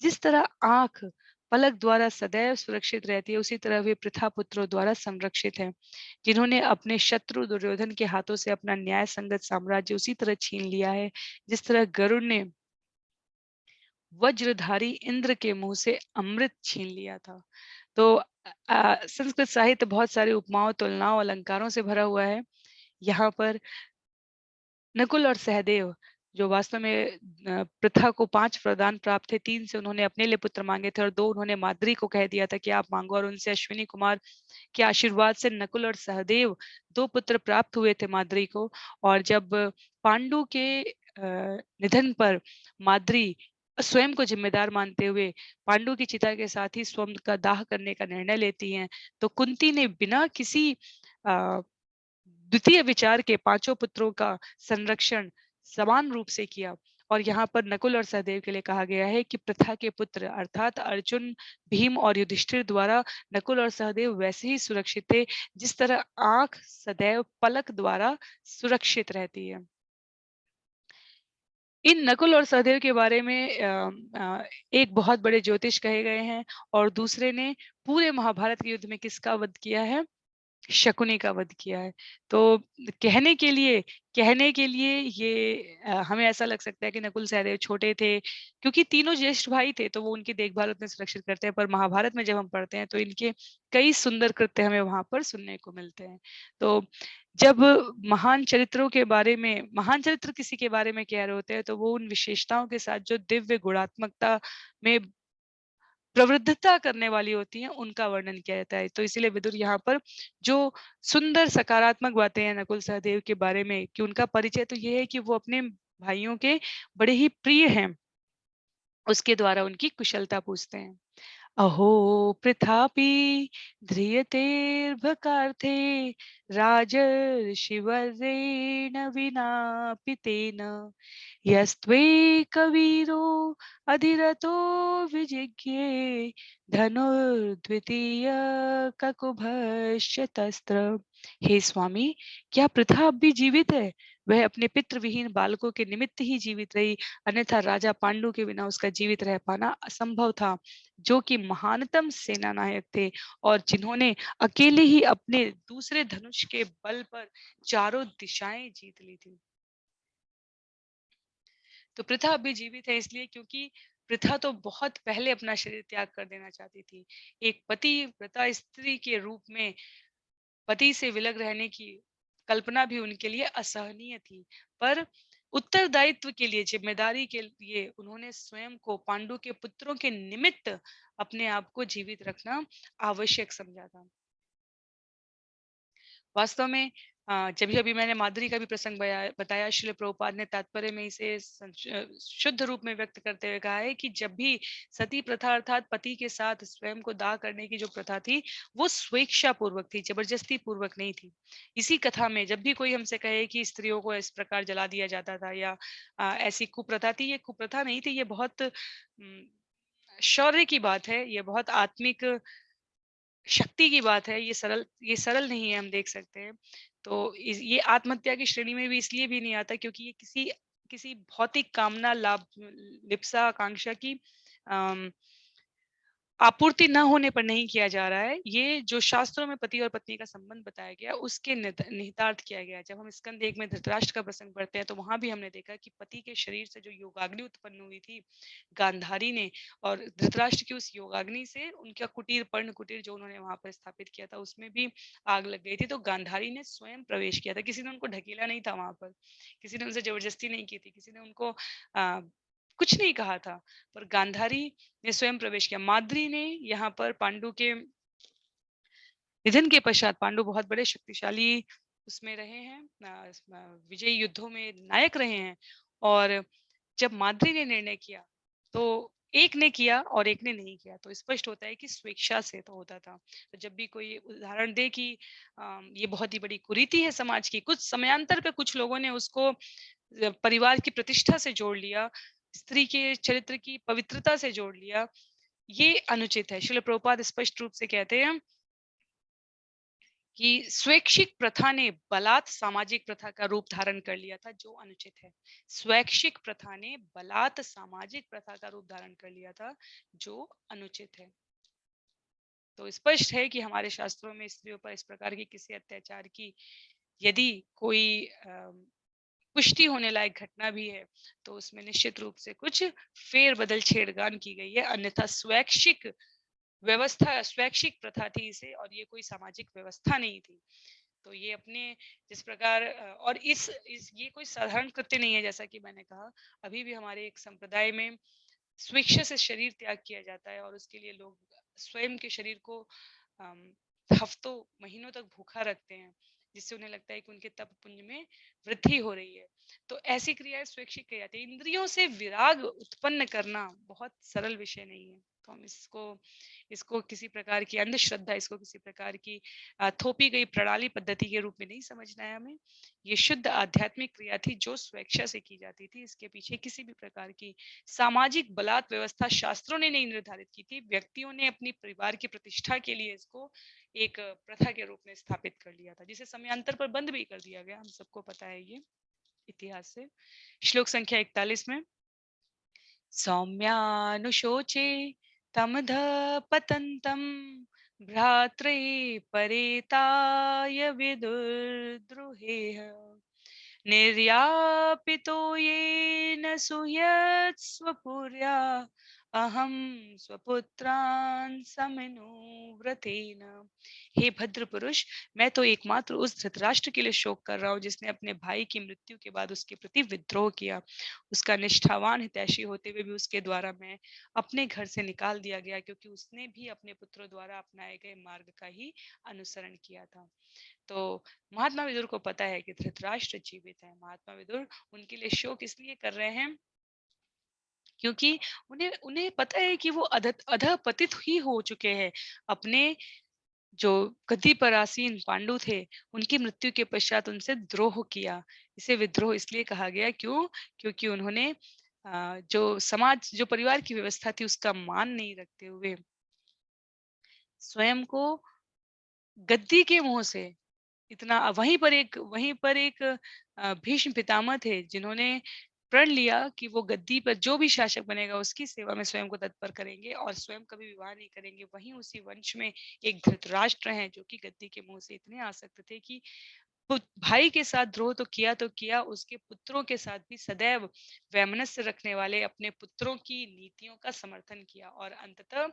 जिस तरह आंख पलक द्वारा सदैव सुरक्षित रहती है, उसी तरह वे प्रथा पुत्रों द्वारा संरक्षित हैं, जिन्होंने अपने शत्रु दुर्योधन के हाथों से अपना न्याय संगत साम्राज्य उसी तरह छीन लिया है, जिस तरह गरुड़ ने वज्रधारी इंद्र के मुंह से अमृत छीन लिया था। तो संस्कृत साहित्य बहुत सारे उपमाओं, तुलनाओं, अलंकारों से भरा हुआ है। यहाँ पर नकुल और सहदेव जो वास्तव में पृथा को 5 वरदान प्राप्त थे, 3 से उन्होंने अपने लिए पुत्र मांगे थे और 2 उन्होंने माद्री को कह दिया था कि आप मांगो, और उनसे अश्विनी कुमार के आशीर्वाद से नकुल और सहदेव 2 पुत्र प्राप्त हुए थे माद्री को। और जब पांडु के निधन पर माद्री स्वयं को जिम्मेदार मानते हुए पांडु की चिता के साथ ही स्वयं का दाह करने का निर्णय लेती हैं, तो कुंती ने बिना किसी अ, द्वितीय विचार के 5 पुत्रों का संरक्षण समान रूप से किया। और यहाँ पर नकुल और सहदेव के लिए कहा गया है कि पृथा के पुत्र अर्थात अर्जुन, भीम और युधिष्ठिर द्वारा नकुल और सहदेव वैसे ही सुरक्षित थे, जिस तरह आंख सदैव पलक द्वारा सुरक्षित रहती है। इन नकुल और सहदेव के बारे में एक बहुत बड़े ज्योतिष कहे गए हैं, और दूसरे ने पूरे महाभारत के युद्ध में किसका वध किया है? शकुनी का वध किया है। तो कहने के लिए ये हमें ऐसा लग सकता है कि नकुल सहदेव छोटे थे, क्योंकि तीनों ज्येष्ठ भाई थे, तो वो उनकी देखभाल उतने सुरक्षित करते हैं। पर महाभारत में जब हम पढ़ते हैं तो इनके कई सुंदर कृत्य हमें वहाँ पर सुनने को मिलते हैं। तो जब महान चरित्र किसी के बारे में कह रहे होते हैं, तो वो उन विशेषताओं के साथ जो दिव्य गुणात्मकता में प्रवृद्धता करने वाली होती हैं, उनका वर्णन किया जाता है। तो इसीलिए विदुर यहाँ पर जो सुंदर सकारात्मक बातें हैं नकुल सहदेव के बारे में, कि उनका परिचय तो ये है कि वो अपने भाइयों के बड़े ही प्रिय हैं, उसके द्वारा उनकी कुशलता पूछते हैं। अहो पृथापि ध्रियतेर्भकार्थे राजर्षिवर्येण विना पितेन यस्त्वेकवीरो अधिरतो विजिज्ञे धनुर्द्वितीय ककुभश्च तस्त्र। हे स्वामी, क्या पृथा अब भी जीवित है? वह अपने पितृविहीन बालकों के निमित्त ही जीवित रही, अन्यथा राजा पांडु के बिना उसका जीवित रह पाना असंभव था, जो कि महानतम सेना नायक थे और जिन्होंने अकेले ही अपने दूसरे धनुष के बल पर चारों दिशाएं जीत ली थी। तो प्रथा अभी जीवित है इसलिए क्योंकि प्रथा तो बहुत पहले अपना शरीर त्याग कर देना चाहती थी। एक पति व्रता स्त्री के रूप में पति से विलग रहने की कल्पना भी उनके लिए असहनीय थी, पर उत्तरदायित्व के लिए, जिम्मेदारी के लिए उन्होंने स्वयं को पांडु के पुत्रों के निमित्त अपने आप को जीवित रखना आवश्यक समझा था। वास्तव में जब अभी मैंने माधुरी का भी प्रसंग बताया, श्रील प्रभुपाद ने तात्पर्य में इसे शुद्ध रूप में व्यक्त करते हुए कहा है कि जब भी सती प्रथा अर्थात पति के साथ स्वयं को दाह करने की जो प्रथा थी, वो स्वेच्छा पूर्वक थी, जबरदस्ती पूर्वक नहीं थी। इसी कथा में जब भी कोई हमसे कहे कि स्त्रियों को इस प्रकार जला दिया जाता था या ऐसी कुप्रथा थी, ये कुप्रथा नहीं थी, ये बहुत शौर्य की बात है, ये बहुत आत्मिक शक्ति की बात है, ये सरल नहीं है, हम देख सकते हैं। तो ये आत्महत्या की श्रेणी में भी इसलिए भी नहीं आता क्योंकि ये किसी किसी भौतिक कामना, लाभ, लिप्सा, आकांक्षा की अम, आपूर्ति न होने पर नहीं किया जा रहा है। ये जो शास्त्रों में पति और पत्नी का संबंध बताया गया, उसके निहितार्थ किया गया है। जब हम स्कंद 1 में धृतराष्ट्र का प्रसंग पढ़ते हैं, तो वहां भी हमने देखा कि पति के शरीर से जो योगाग्नि उत्पन्न हुई थी गांधारी ने, और धृतराष्ट्र की उस योगाग्नि से उनका कुटीर, पर्ण कुटीर जो उन्होंने वहां पर स्थापित किया था, उसमें भी आग लग गई थी। तो गांधारी ने स्वयं प्रवेश किया था, किसी ने उनको ढकेला नहीं था वहां पर, किसी ने उनसे जबरदस्ती नहीं की थी, किसी ने उनको कुछ नहीं कहा था, पर गांधारी ने स्वयं प्रवेश किया। माद्री ने यहाँ पर पांडु के निधन के पश्चात, पांडु बहुत बड़े शक्तिशाली उसमें रहे हैं, विजयी युद्धों में नायक रहे हैं, और जब माद्री ने निर्णय किया तो एक ने किया और एक ने नहीं किया, तो स्पष्ट होता है कि स्वेच्छा से तो होता था। तो जब भी कोई उदाहरण दे कि ये बहुत ही बड़ी कुरीति है समाज की, कुछ समयांतर पे कुछ लोगों ने उसको परिवार की प्रतिष्ठा से जोड़ लिया, स्त्री के चरित्र की पवित्रता से जोड़ लिया, ये अनुचित है। श्रील प्रभुपाद स्पष्ट रूप से कहते हैं कि स्वैच्छिक प्रथा ने बलात् सामाजिक प्रथा का रूप धारण कर लिया था, जो अनुचित है। स्वैच्छिक प्रथा ने बलात् सामाजिक प्रथा का रूप धारण कर लिया था, जो अनुचित है। तो स्पष्ट है कि हमारे शास्त्रों में स्त्रियों पर इस प्रकार की किसी अत्याचार की यदि कोई पुष्टि होने लायक घटना भी है, तो उसमें निश्चित रूप से कुछ फेर बदल छेड़खानी की गई है, अन्यथा स्वैच्छिक व्यवस्था, स्वैच्छिक प्रथा थी इसे, और ये कोई सामाजिक व्यवस्था नहीं थी। तो ये अपने जिस प्रकार और इस ये कोई साधारण कृत्य नहीं है, जैसा कि मैंने कहा, अभी भी हमारे एक संप्रदाय में स्वेच्छा से शरीर त्याग किया जाता है, और उसके लिए लोग स्वयं के शरीर को हफ्तों महीनों तक भूखा रखते हैं, जिससे उन्हें लगता है कि उनके तप पुंज में वृद्धि हो रही है। तो ऐसी क्रियाएं स्वैच्छिक कही जाती है। इंद्रियों से विराग उत्पन्न करना बहुत सरल विषय नहीं है। तो हम इसको इसको किसी प्रकार की अंधश्रद्धा, इसको किसी प्रकार की थोपी गई प्रणाली पद्धति के रूप में नहीं समझना है हमें। ये शुद्ध आध्यात्मिक क्रिया थी जो स्वेच्छा से की जाती थी। इसके पीछे किसी भी प्रकार की सामाजिक बलात् व्यवस्था शास्त्रों ने नहीं निर्धारित की थी, व्यक्तियों ने अपनी परिवार की प्रतिष्ठा के लिए इसको एक प्रथा के रूप में स्थापित कर लिया था, जिसे समयांतर पर बंद भी कर दिया गया, हम सबको पता है ये इतिहास से। श्लोक संख्या 41 में सौम्यानुशोचे तमध पतन्तं भ्रात्रे परेताय विदुर्द्रुहेह निर्यापितो येन सुयत् स्वपुर्या अहम स्वपुत्रान् समनुव्रतेन। हे भद्र पुरुष, मैं तो एकमात्र उस धृतराष्ट्र के लिए शोक कर रहा हूँ जिसने अपने भाई की मृत्यु के बाद उसके प्रति विद्रोह किया। उसका निष्ठावान हितैषी होते हुए भी उसके द्वारा मैं अपने घर से निकाल दिया गया, क्योंकि उसने भी अपने पुत्रों द्वारा अपनाए गए मार्ग का ही अनुसरण किया था। तो महात्मा विदुर को पता है कि धृतराष्ट्र जीवित है। महात्मा विदुर उनके लिए शोक इसलिए कर रहे हैं क्योंकि उन्हें उन्हें पता है कि वो अधः पतित ही हो चुके हैं। अपने जो गद्दी पर आसीन पांडु थे, उनकी मृत्यु के पश्चात उनसे द्रोह किया। इसे विद्रोह इसलिए कहा गया, क्यों? क्योंकि उन्होंने जो समाज, जो परिवार की व्यवस्था थी, उसका मान नहीं रखते हुए स्वयं को गद्दी के मुंह से इतना, वहीं पर एक भीष्म पितामह थे जिन्होंने प्रण लिया कि वो गद्दी पर जो भी शासक बनेगा उसकी सेवा में स्वयं को तत्पर करेंगे और स्वयं कभी विवाह नहीं करेंगे। वहीं उसी वंश में एक धृतराष्ट्र हैं जो कि गद्दी के मुंह से इतने आसक्त थे कि भाई के साथ द्रोह तो किया, उसके पुत्रों के साथ भी सदैव वैमनस्य रखने वाले अपने पुत्रों की नीतियों का समर्थन किया, और अंततः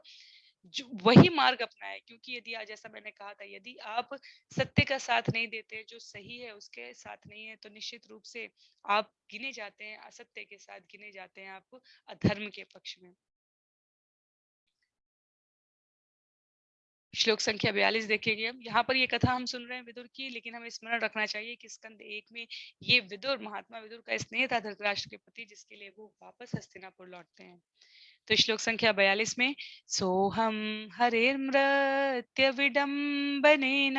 वही मार्ग अपनाया। क्योंकि यदि आज, जैसा मैंने कहा था, यदि आप सत्य का साथ नहीं देते, जो सही है उसके साथ नहीं है, तो निश्चित रूप से आप गिने जाते हैं, असत्य के साथ गिने जाते हैं, आप अधर्म के पक्ष में। श्लोक संख्या 42 देखेंगे हम। यहाँ पर ये कथा हम सुन रहे हैं विदुर की, लेकिन हमें स्मरण रखना चाहिए कि स्कंद 1 में ये विदुर, महात्मा विदुर का स्नेह था धृतराष्ट्र के प्रति, जिसके लिए वो वापस हस्तिनापुर लौटते हैं। तो श्लोक संख्या 42 में, सोहम हरेर्मृत्य विडम्बनेन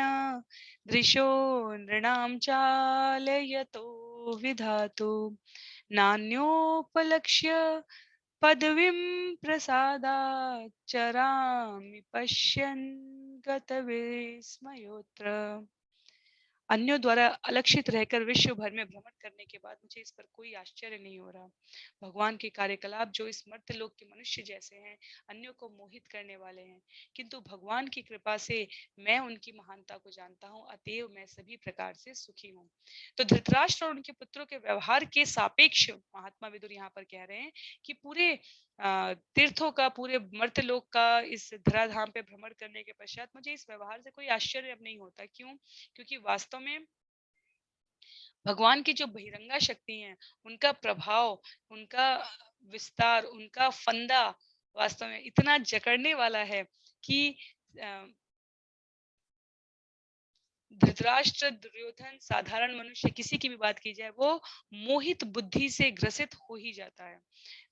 दृशो नृणां चालयतो विधातु नान्योपलक्ष्य पदवीं प्रसादात् चरामि पश्यन् गतविस्मयोऽत्र। अन्यों द्वारा अलक्षित रहकर विश्व भर में भ्रमण करने के बाद मुझे इस पर कोई आश्चर्य नहीं हो रहा। भगवान के कार्यकलाप जो इस मर्त्यलोक के मनुष्य जैसे हैं, अन्यों को मोहित करने वाले हैं, किंतु भगवान की कृपा से मैं उनकी महानता को जानता हूँ, अतएव मैं सभी प्रकार से सुखी हूँ। तो धृतराष्ट्र और उनके पुत्रों के व्यवहार के सापेक्ष महात्मा विदुर यहाँ पर कह रहे हैं कि पूरे तीर्थों का, पूरे मर्त्यलोक का इस धराधाम पे भ्रमण करने के पश्चात मुझे इस व्यवहार से कोई आश्चर्य अब नहीं होता। क्यों? क्योंकि वास्तव में भगवान की जो बहिरंगा शक्ति है, उनका प्रभाव, उनका विस्तार, उनका फंदा वास्तव में इतना जकड़ने वाला है कि धृतराष्ट्र, दुर्योधन, साधारण मनुष्य, किसी की भी बात की जाए, वो मोहित बुद्धि से ग्रसित हो ही जाता है।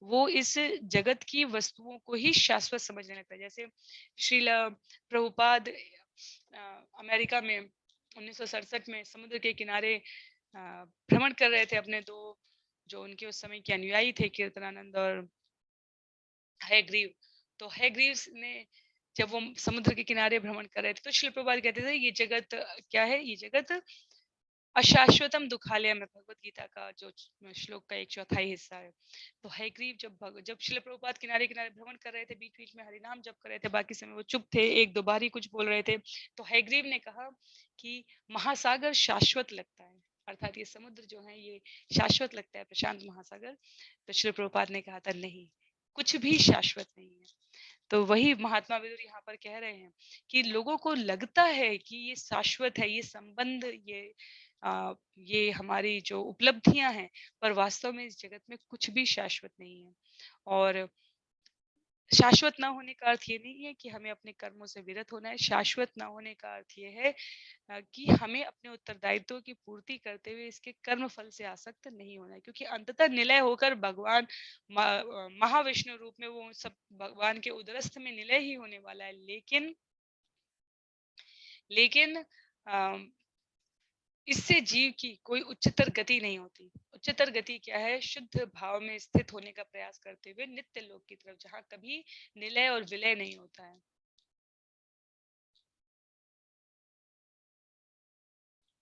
वो इस जगत की वस्तुओं को ही शाश्वत समझने लगता है। जैसे श्रील प्रभुपाद अमेरिका में 1967 में समुद्र के किनारे भ्रमण कर रहे थे। अपने दो जो उनके उस समय के अनुयायी थे, कीर्तनानंद और हयग्रीव। तो हयग्रीव ने जब वो समुद्र के किनारे भ्रमण कर रहे थे, तो श्रील प्रभुपाद कहते थे ये जगत क्या है? ये जगत अशाश्वतम दुखालय में, भगवत गीता का जो श्लोक का 1/4 हिस्सा है। तो हयग्रीव जब श्रील प्रभुपाद किनारे किनारे भ्रमण कर रहे थे, बीच बीच में हरिनाम जप कर रहे थे, बाकी समय वो चुप थे, एक दो बार ही कुछ बोल रहे थे। तो हयग्रीव ने कहा कि महासागर शाश्वत लगता है, अर्थात ये समुद्र जो है ये शाश्वत लगता है, प्रशांत महासागर। तो श्रील प्रभुपाद ने कहा था नहीं, कुछ भी शाश्वत नहीं है। तो वही महात्मा विदुर यहाँ पर कह रहे हैं कि लोगों को लगता है कि ये शाश्वत है, ये संबंध, ये हमारी जो उपलब्धियां हैं, पर वास्तव में इस जगत में कुछ भी शाश्वत नहीं है। और शाश्वत ना होने का अर्थ ये नहीं है कि हमें अपने कर्मों से विरत होना है। शाश्वत ना होने का अर्थ ये है कि हमें अपने उत्तरदायित्वों की पूर्ति करते हुए इसके कर्म फल से आसक्त नहीं होना है, क्योंकि अंततः निलय होकर भगवान महाविष्णु रूप में वो सब भगवान के उदरस्थ में निलय ही होने वाला है। लेकिन इससे जीव की कोई उच्चतर गति नहीं होती। उच्चतर गति क्या है? शुद्ध भाव में स्थित होने का प्रयास करते हुए नित्य लोक की तरफ, जहां कभी निलय और विलय नहीं होता है।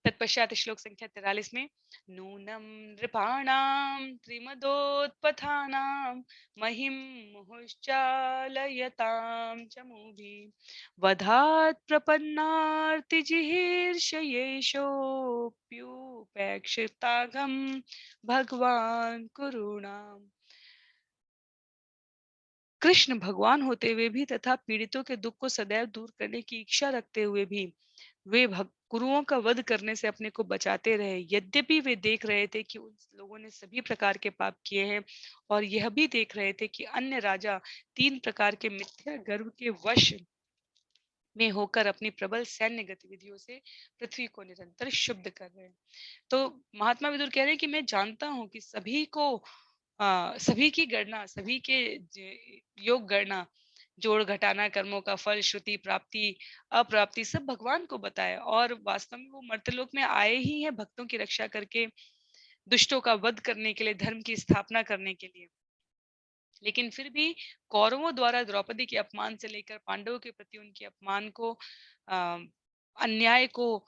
तत्पश्चात श्लोक संख्या 43 में, नूनम नृपाणाम त्रिमदोत्पथानाम महिम मुहुश्चालयताम चमूभि वधात् प्रपन्नार्तिजिहीर्षयेषोऽप्युपेक्षितागम भगवान कुरुणाम। कृष्ण भगवान होते हुए भी तथा पीड़ितों के दुख को सदैव दूर करने की इच्छा रखते हुए भी वे गुरुओं का वध करने से अपने को बचाते रहे। यद्यपि वे देख रहे थे कि उन लोगों ने सभी प्रकार के पाप किए हैं, और यह भी देख रहे थे कि अन्य राजा 3 प्रकार के मिथ्या गर्व के वश में होकर अपनी प्रबल सैन्य गतिविधियों से पृथ्वी को निरंतर शुद्ध कर रहे हैं। तो महात्मा विदुर कह रहे हैं कि मैं जानता हूं कि सभी की गणना, सभी के योग गणना, जोड़ घटाना, कर्मों का फल, श्रुति, प्राप्ति, अप्राप्ति सब भगवान को बताए, और वास्तव में वो मर्त्यलोक में आए ही हैं भक्तों की रक्षा करके, दुष्टों का वध करने के लिए, धर्म की स्थापना करने के लिए। लेकिन फिर भी कौरवों द्वारा द्रौपदी के अपमान से लेकर पांडवों के प्रति उनके अपमान को, अन्याय को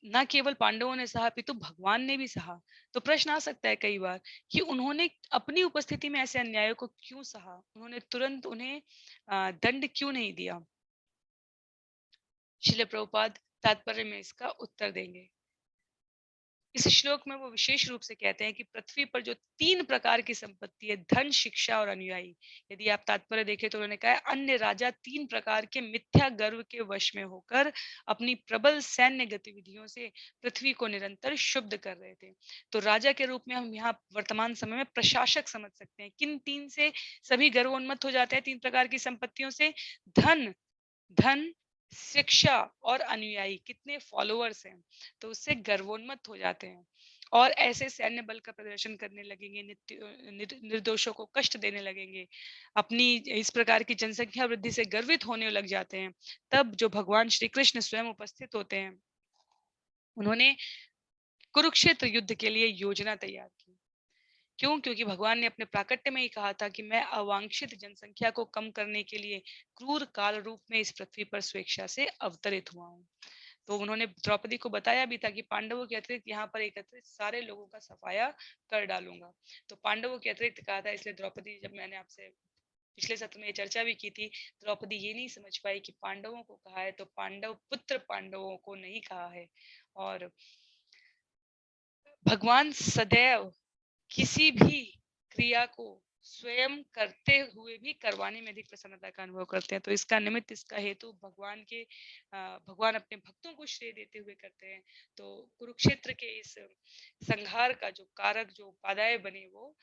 न केवल पांडवों ने सहा, पितु भगवान ने भी सहा। तो प्रश्न आ सकता है कई बार कि उन्होंने अपनी उपस्थिति में ऐसे अन्यायों को क्यों सहा, उन्होंने तुरंत उन्हें दंड क्यों नहीं दिया? श्रील प्रभुपाद तात्पर्य में इसका उत्तर देंगे। इस श्लोक में वो विशेष रूप से कहते हैं कि पृथ्वी पर जो 3 प्रकार की संपत्ति है, धन, शिक्षा और अनुयायी, यदि आप तात्पर्य देखें तो उन्होंने कहा है अन्य राजा 3 प्रकार के मिथ्या गर्व के वश में होकर अपनी प्रबल सैन्य गतिविधियों से पृथ्वी को निरंतर शुद्ध कर रहे थे। तो राजा के रूप में हम यहाँ वर्तमान समय में प्रशासक समझ सकते हैं। किन 3 से सभी गर्वोन्मत्त हो जाते हैं? 3 प्रकार की संपत्तियों से, धन, धन, शिक्षा और अनुयायी कितने फॉलोअर्स हैं, तो उससे गर्वोन्मत्त हो जाते हैं और ऐसे सैन्य बल का प्रदर्शन करने लगेंगे, निर्दोषों को कष्ट देने लगेंगे, अपनी इस प्रकार की जनसंख्या वृद्धि से गर्वित होने लग जाते हैं। तब जो भगवान श्री कृष्ण स्वयं उपस्थित होते हैं, उन्होंने कुरुक्षेत्र युद्ध के लिए योजना तैयार की। क्यों? क्योंकि भगवान ने अपने प्राकट्य में ही कहा था कि मैं अवांछित जनसंख्या को कम करने के लिए क्रूर काल रूप में इस पृथ्वी पर स्वेच्छा से अवतरित हुआ हूँ। तो उन्होंने द्रौपदी को बताया भी था कि पांडवों के अतिरिक्त यहाँ पर एकत्रित सारे लोगों का सफाया कर डालूंगा। तो पांडवों के अतिरिक्त कहा था, इसलिए द्रौपदी, जब मैंने आपसे पिछले सत्र में ये चर्चा भी की थी, द्रौपदी ये नहीं समझ पाई कि पांडवों को कहा है तो पांडव पुत्र पांडवों को नहीं कहा है। और भगवान सदैव किसी भी क्रिया को स्वयं करते हुए भी करवाने में अधिक प्रसन्नता का अनुभव करते हैं। तो इसका निमित्त, इसका हेतु भगवान अपने भक्तों को श्रेय देते हुए करते हैं। तो कुरुक्षेत्र के इस संहार का जो कारक, जो उपादाय बने, वो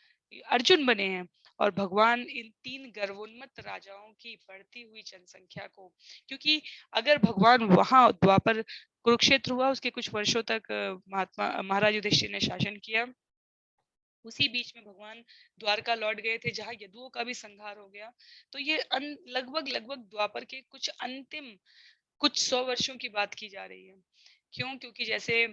अर्जुन बने हैं। और भगवान इन तीन गर्वोन्मत्त राजाओं की बढ़ती हुई जनसंख्या को, क्योंकि अगर भगवान वहां द्वापर कुरुक्षेत्र हुआ, उसके कुछ वर्षों तक महाराज युधिष्ठिर ने शासन किया। उसी बीच में भगवान द्वारका लौट गए थे, जहां यदुओं का भी संहार हो गया। तो ये लगभग लगभग द्वापर के कुछ अंतिम कुछ 100 वर्षों की बात की जा रही है। क्यों? क्योंकि जैसे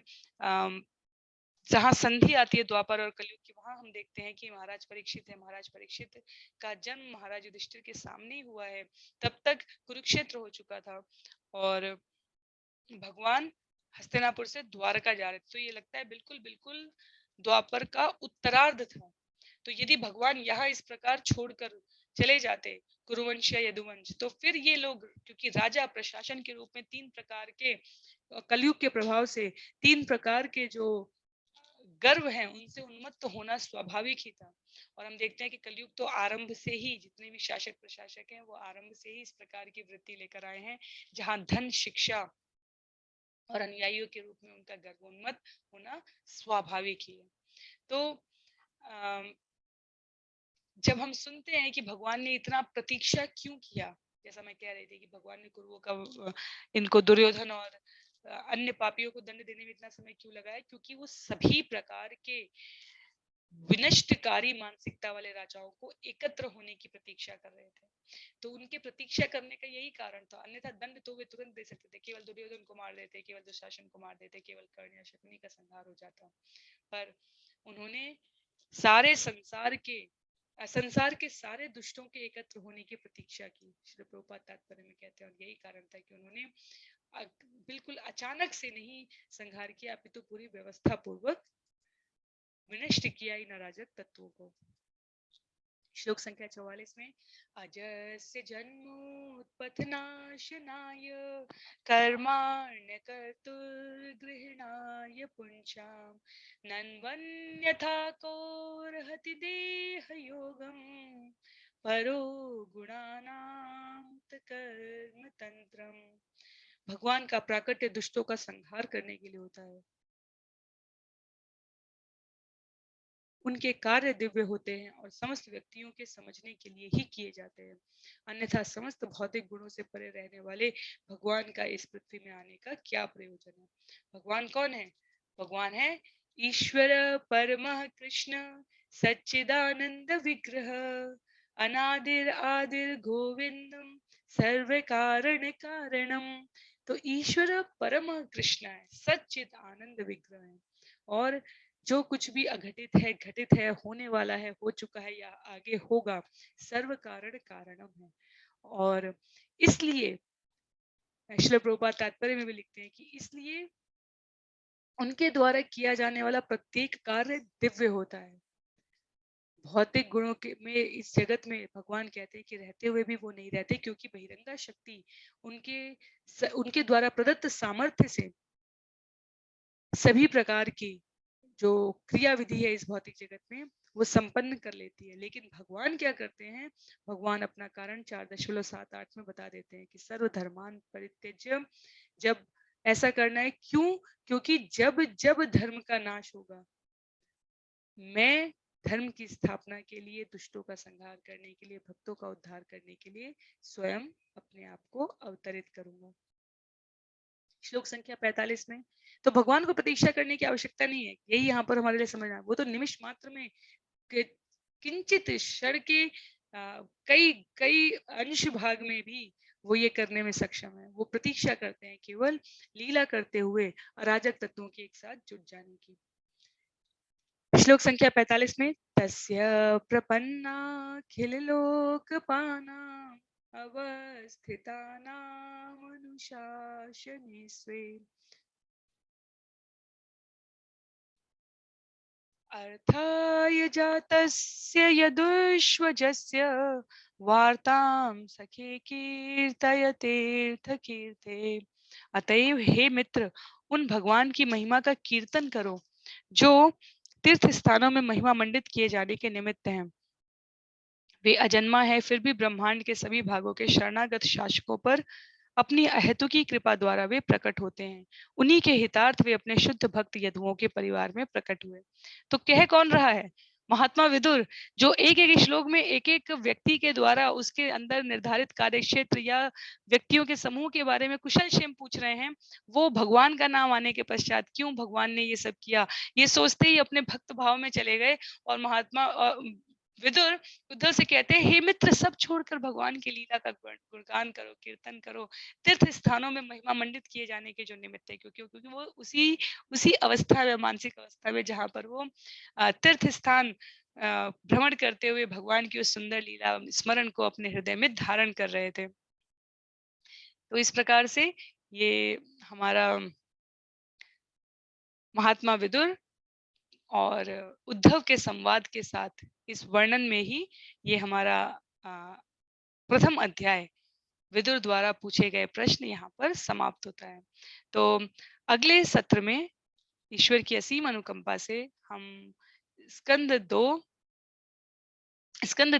जहां संधि आती है द्वापर और कलयुग की, वहां हम देखते हैं कि महाराज परीक्षित है, महाराज परीक्षित का जन्म महाराज युधिष्ठिर के सामने ही हुआ है। तब तक कुरुक्षेत्र हो चुका था और भगवान हस्तिनापुर से द्वारका जा रहे थे। तो ये लगता है बिल्कुल बिल्कुल द्वापर का उत्तरार्ध था। तो यदि भगवान यहाँ इस प्रकार छोड़कर चले जाते, कुरुवंश या यदुवंश, तो फिर ये लोग, क्योंकि राजा प्रशासन के रूप में तीन प्रकार के, कलयुग के प्रभाव से तीन प्रकार के जो गर्व हैं, उनसे उन्मत्त होना स्वाभाविक ही था। और हम देखते हैं कि कलयुग तो आरंभ से ही, जितने भी शासक प्रशासक हैं, वो आरंभ से ही इस प्रकार की वृत्ति लेकर आए हैं, जहां धन, शिक्षा और अनुयायियों के रूप में उनका गर्वोन्मत्त होना स्वाभाविक ही है। तो जब हम सुनते हैं कि भगवान ने इतना प्रतीक्षा क्यों किया, जैसा मैं कह रही थी कि भगवान ने कुरुओं का, इनको दुर्योधन और अन्य पापियों को दंड देने में इतना समय क्यों लगाया, क्योंकि वो सभी प्रकार के विनष्टकारी मानसिकता वाले राजाओं को एकत्र होने की प्रतीक्षा कर रहे थे। तो उनके प्रतीक्षा करने का यही कारण था, अन्यथा दंड तो वे तुरंत दे सकते थे, केवल दुर्योधन को मार देते, केवल दुशासन को मार देते, केवल कर्ण या शकुनी का संहार हो जाता। पर उन्होंने सारे संसार के सारे दुष्टों के एकत्र होने की प्रतीक्षा की, श्री प्रभुपाद तात्पर्य में कहते हैं। और यही कारण था कि उन्होंने बिल्कुल अचानक से नहीं संहार किया, अपितु पूरी व्यवस्था पूर्वक विनष्ट किया इन अराजक तत्वों को। श्लोक संख्या 44 में, अजस्य जन्मोत्पथनाशनाय कर्माण्य कर्तुर्गृहणाय पुंसां नन्वन्यथा कोऽर्हति देह योगं परो गुणानां कर्म तंत्रम। भगवान का प्राकट्य दुष्टों का संहार करने के लिए होता है। उनके कार्य दिव्य होते हैं और समस्त व्यक्तियों के समझने के लिए ही किए जाते हैं। अन्यथा समस्त भौतिक गुणों से परे रहने वाले भगवान का इस पृथ्वी में आने का क्या प्रयोजन है? भगवान कौन है? भगवान है ईश्वर परमः कृष्ण सच्चिदानंद विग्रह अनादिर आदिर गोविंदम सर्व कारण कारणम। तो ईश्वर परम कृष्ण है, सच्चिद आनंद विग्रह है, और जो कुछ भी अघटित है, घटित है, होने वाला है, हो चुका है या आगे होगा, सर्व कारण कारणम है। और इसलिए श्रील प्रभुपाद तात्पर्य में भी लिखते हैं कि इसलिए उनके द्वारा किया जाने वाला प्रत्येक कार्य दिव्य होता है। भौतिक गुणों के में इस जगत में भगवान कहते हैं कि रहते हुए भी वो नहीं रहते, क्योंकि बहिरंगा शक्ति उनके द्वारा प्रदत्त सामर्थ्य से सभी प्रकार की जो क्रिया विधि है इस भौतिक जगत में वो संपन्न कर लेती है। लेकिन भगवान क्या करते हैं? भगवान अपना कारण 4.78 में बता देते हैं कि सर्व धर्मान परित्यज्य। जब ऐसा करना है, क्यों? क्योंकि जब जब धर्म का नाश होगा, मैं धर्म की स्थापना के लिए, दुष्टों का संहार करने के लिए, भक्तों का उद्धार करने के लिए स्वयं अपने आप को अवतरित करूंगा। श्लोक संख्या 45 में। तो भगवान को प्रतीक्षा करने की आवश्यकता नहीं है, यही यहाँ पर हमारे लिए समझना है। वो तो निमिष मात्र में किंचित क्षण के कई कई अंश भाग में भी वो ये करने में सक्षम है। वो प्रतीक्षा करते हैं केवल लीला करते हुए अराजक तत्वों के एक साथ जुट जाने की। श्लोक संख्या 45 में तस्य प्रपन्ना खिल लोकपाना अवस्थितानां अनुशासने स्वे अर्थाय जातस्य यदुष्वजस्य वार्तां सखे कीर्तयतेऽर्थकीर्ते। अतएव हे मित्र, उन भगवान की महिमा का कीर्तन करो जो तीर्थ स्थानों में महिमा मंडित किए जाने के निमित्त हैं। वे अजन्मा है, फिर भी ब्रह्मांड के सभी भागों के शरणागत शासकों पर अपनी अहेतुकी कृपा द्वारा वे प्रकट होते हैं। उन्हीं के हितार्थ वे अपने शुद्ध भक्त यदुओं के परिवार में प्रकट हुए। तो कह कौन रहा है? महात्मा विदुर, जो एक एक श्लोक में एक एक व्यक्ति के द्वारा उसके अंदर निर्धारित कार्य क्षेत्र या व्यक्तियों के समूह के बारे में कुशल क्षेम पूछ रहे हैं। वो भगवान का नाम आने के पश्चात क्यों भगवान ने ये सब किया, ये सोचते ही अपने भक्त भाव में चले गए। और महात्मा विदुर उद्धव से कहते हैं, हे मित्र, सब छोड़कर भगवान की लीला का गुणगान करो, कीर्तन करो, तीर्थ स्थानों में महिमा मंडित किए जाने के जो निमित्त है। क्योंकि वो उसी उसी अवस्था में, मानसिक अवस्था में, जहाँ पर वो तीर्थ स्थान भ्रमण करते हुए भगवान की उस सुंदर लीला स्मरण को अपने हृदय में धारण कर रहे थे। तो इस प्रकार से ये हमारा महात्मा विदुर और उद्धव के संवाद के साथ इस वर्णन में ही ये हमारा प्रथम अध्याय विदुर द्वारा पूछे गए प्रश्न यहाँ पर समाप्त होता है। तो अगले सत्र में ईश्वर की असीम अनुकंपा से हम स्कंद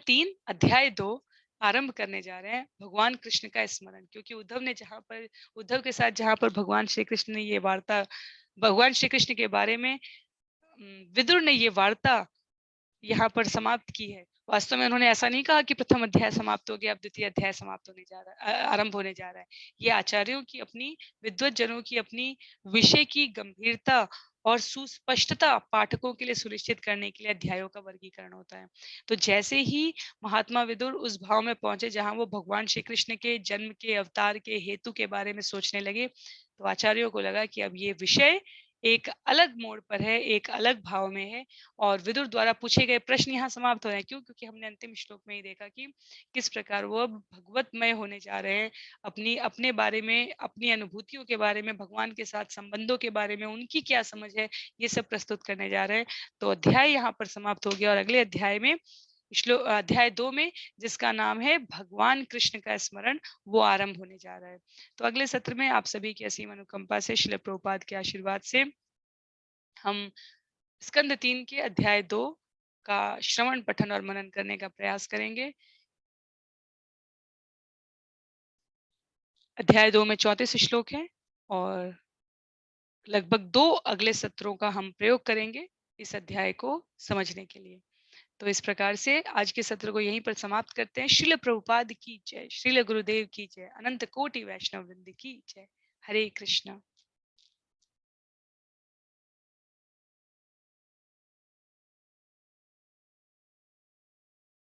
3 अध्याय 2 आरंभ करने जा रहे हैं, भगवान कृष्ण का स्मरण। क्योंकि उद्धव के साथ जहाँ पर भगवान श्री कृष्ण ने ये वार्ता, भगवान श्री कृष्ण के बारे में विदुर ने ये वार्ता यहाँ पर समाप्त की है। वास्तव में उन्होंने ऐसा नहीं कहा कि प्रथम अध्याय समाप्त हो गया, अब द्वितीय अध्याय समाप्त होने जा रहा है, आरंभ होने जा रहा है। ये आचार्यों की अपनी, विद्वत जनों की अपनी विषय की गंभीरता और सुस्पष्टता पाठकों के लिए सुनिश्चित करने के लिए अध्यायों का वर्गीकरण होता है। तो जैसे ही महात्मा विदुर उस भाव में पहुंचे जहां वो भगवान श्री कृष्ण के जन्म के, अवतार के हेतु के बारे में सोचने लगे, तो आचार्यों को लगा कि अब ये विषय एक अलग मोड़ पर है, एक अलग भाव में है। और विदुर द्वारा पूछे गए प्रश्न यहाँ समाप्त हो रहे हैं। क्यों? क्योंकि हमने अंतिम श्लोक में ही देखा कि किस प्रकार वो भगवतमय होने जा रहे हैं, अपने बारे में, अपनी अनुभूतियों के बारे में, भगवान के साथ संबंधों के बारे में उनकी क्या समझ है, ये सब प्रस्तुत करने जा रहे हैं। तो अध्याय यहाँ पर समाप्त हो गया और अगले अध्याय में, अध्याय 2 में, जिसका नाम है भगवान कृष्ण का स्मरण, वो आरंभ होने जा रहा है। तो अगले सत्र में आप सभी की असीम अनुकंपा से, श्रील प्रभुपाद के आशीर्वाद से, हम स्कंद 3 के अध्याय 2 का श्रवण, पठन और मनन करने का प्रयास करेंगे। अध्याय 2 में 34 श्लोक हैं और लगभग 2 अगले सत्रों का हम प्रयोग करेंगे इस अध्याय को समझने के लिए। तो इस प्रकार से आज के सत्र को यहीं पर समाप्त करते हैं। श्रील प्रभुपाद की जय, श्रील गुरुदेव की जय, अनंत कोटि वैष्णव वृंद की जय। हरे कृष्णा।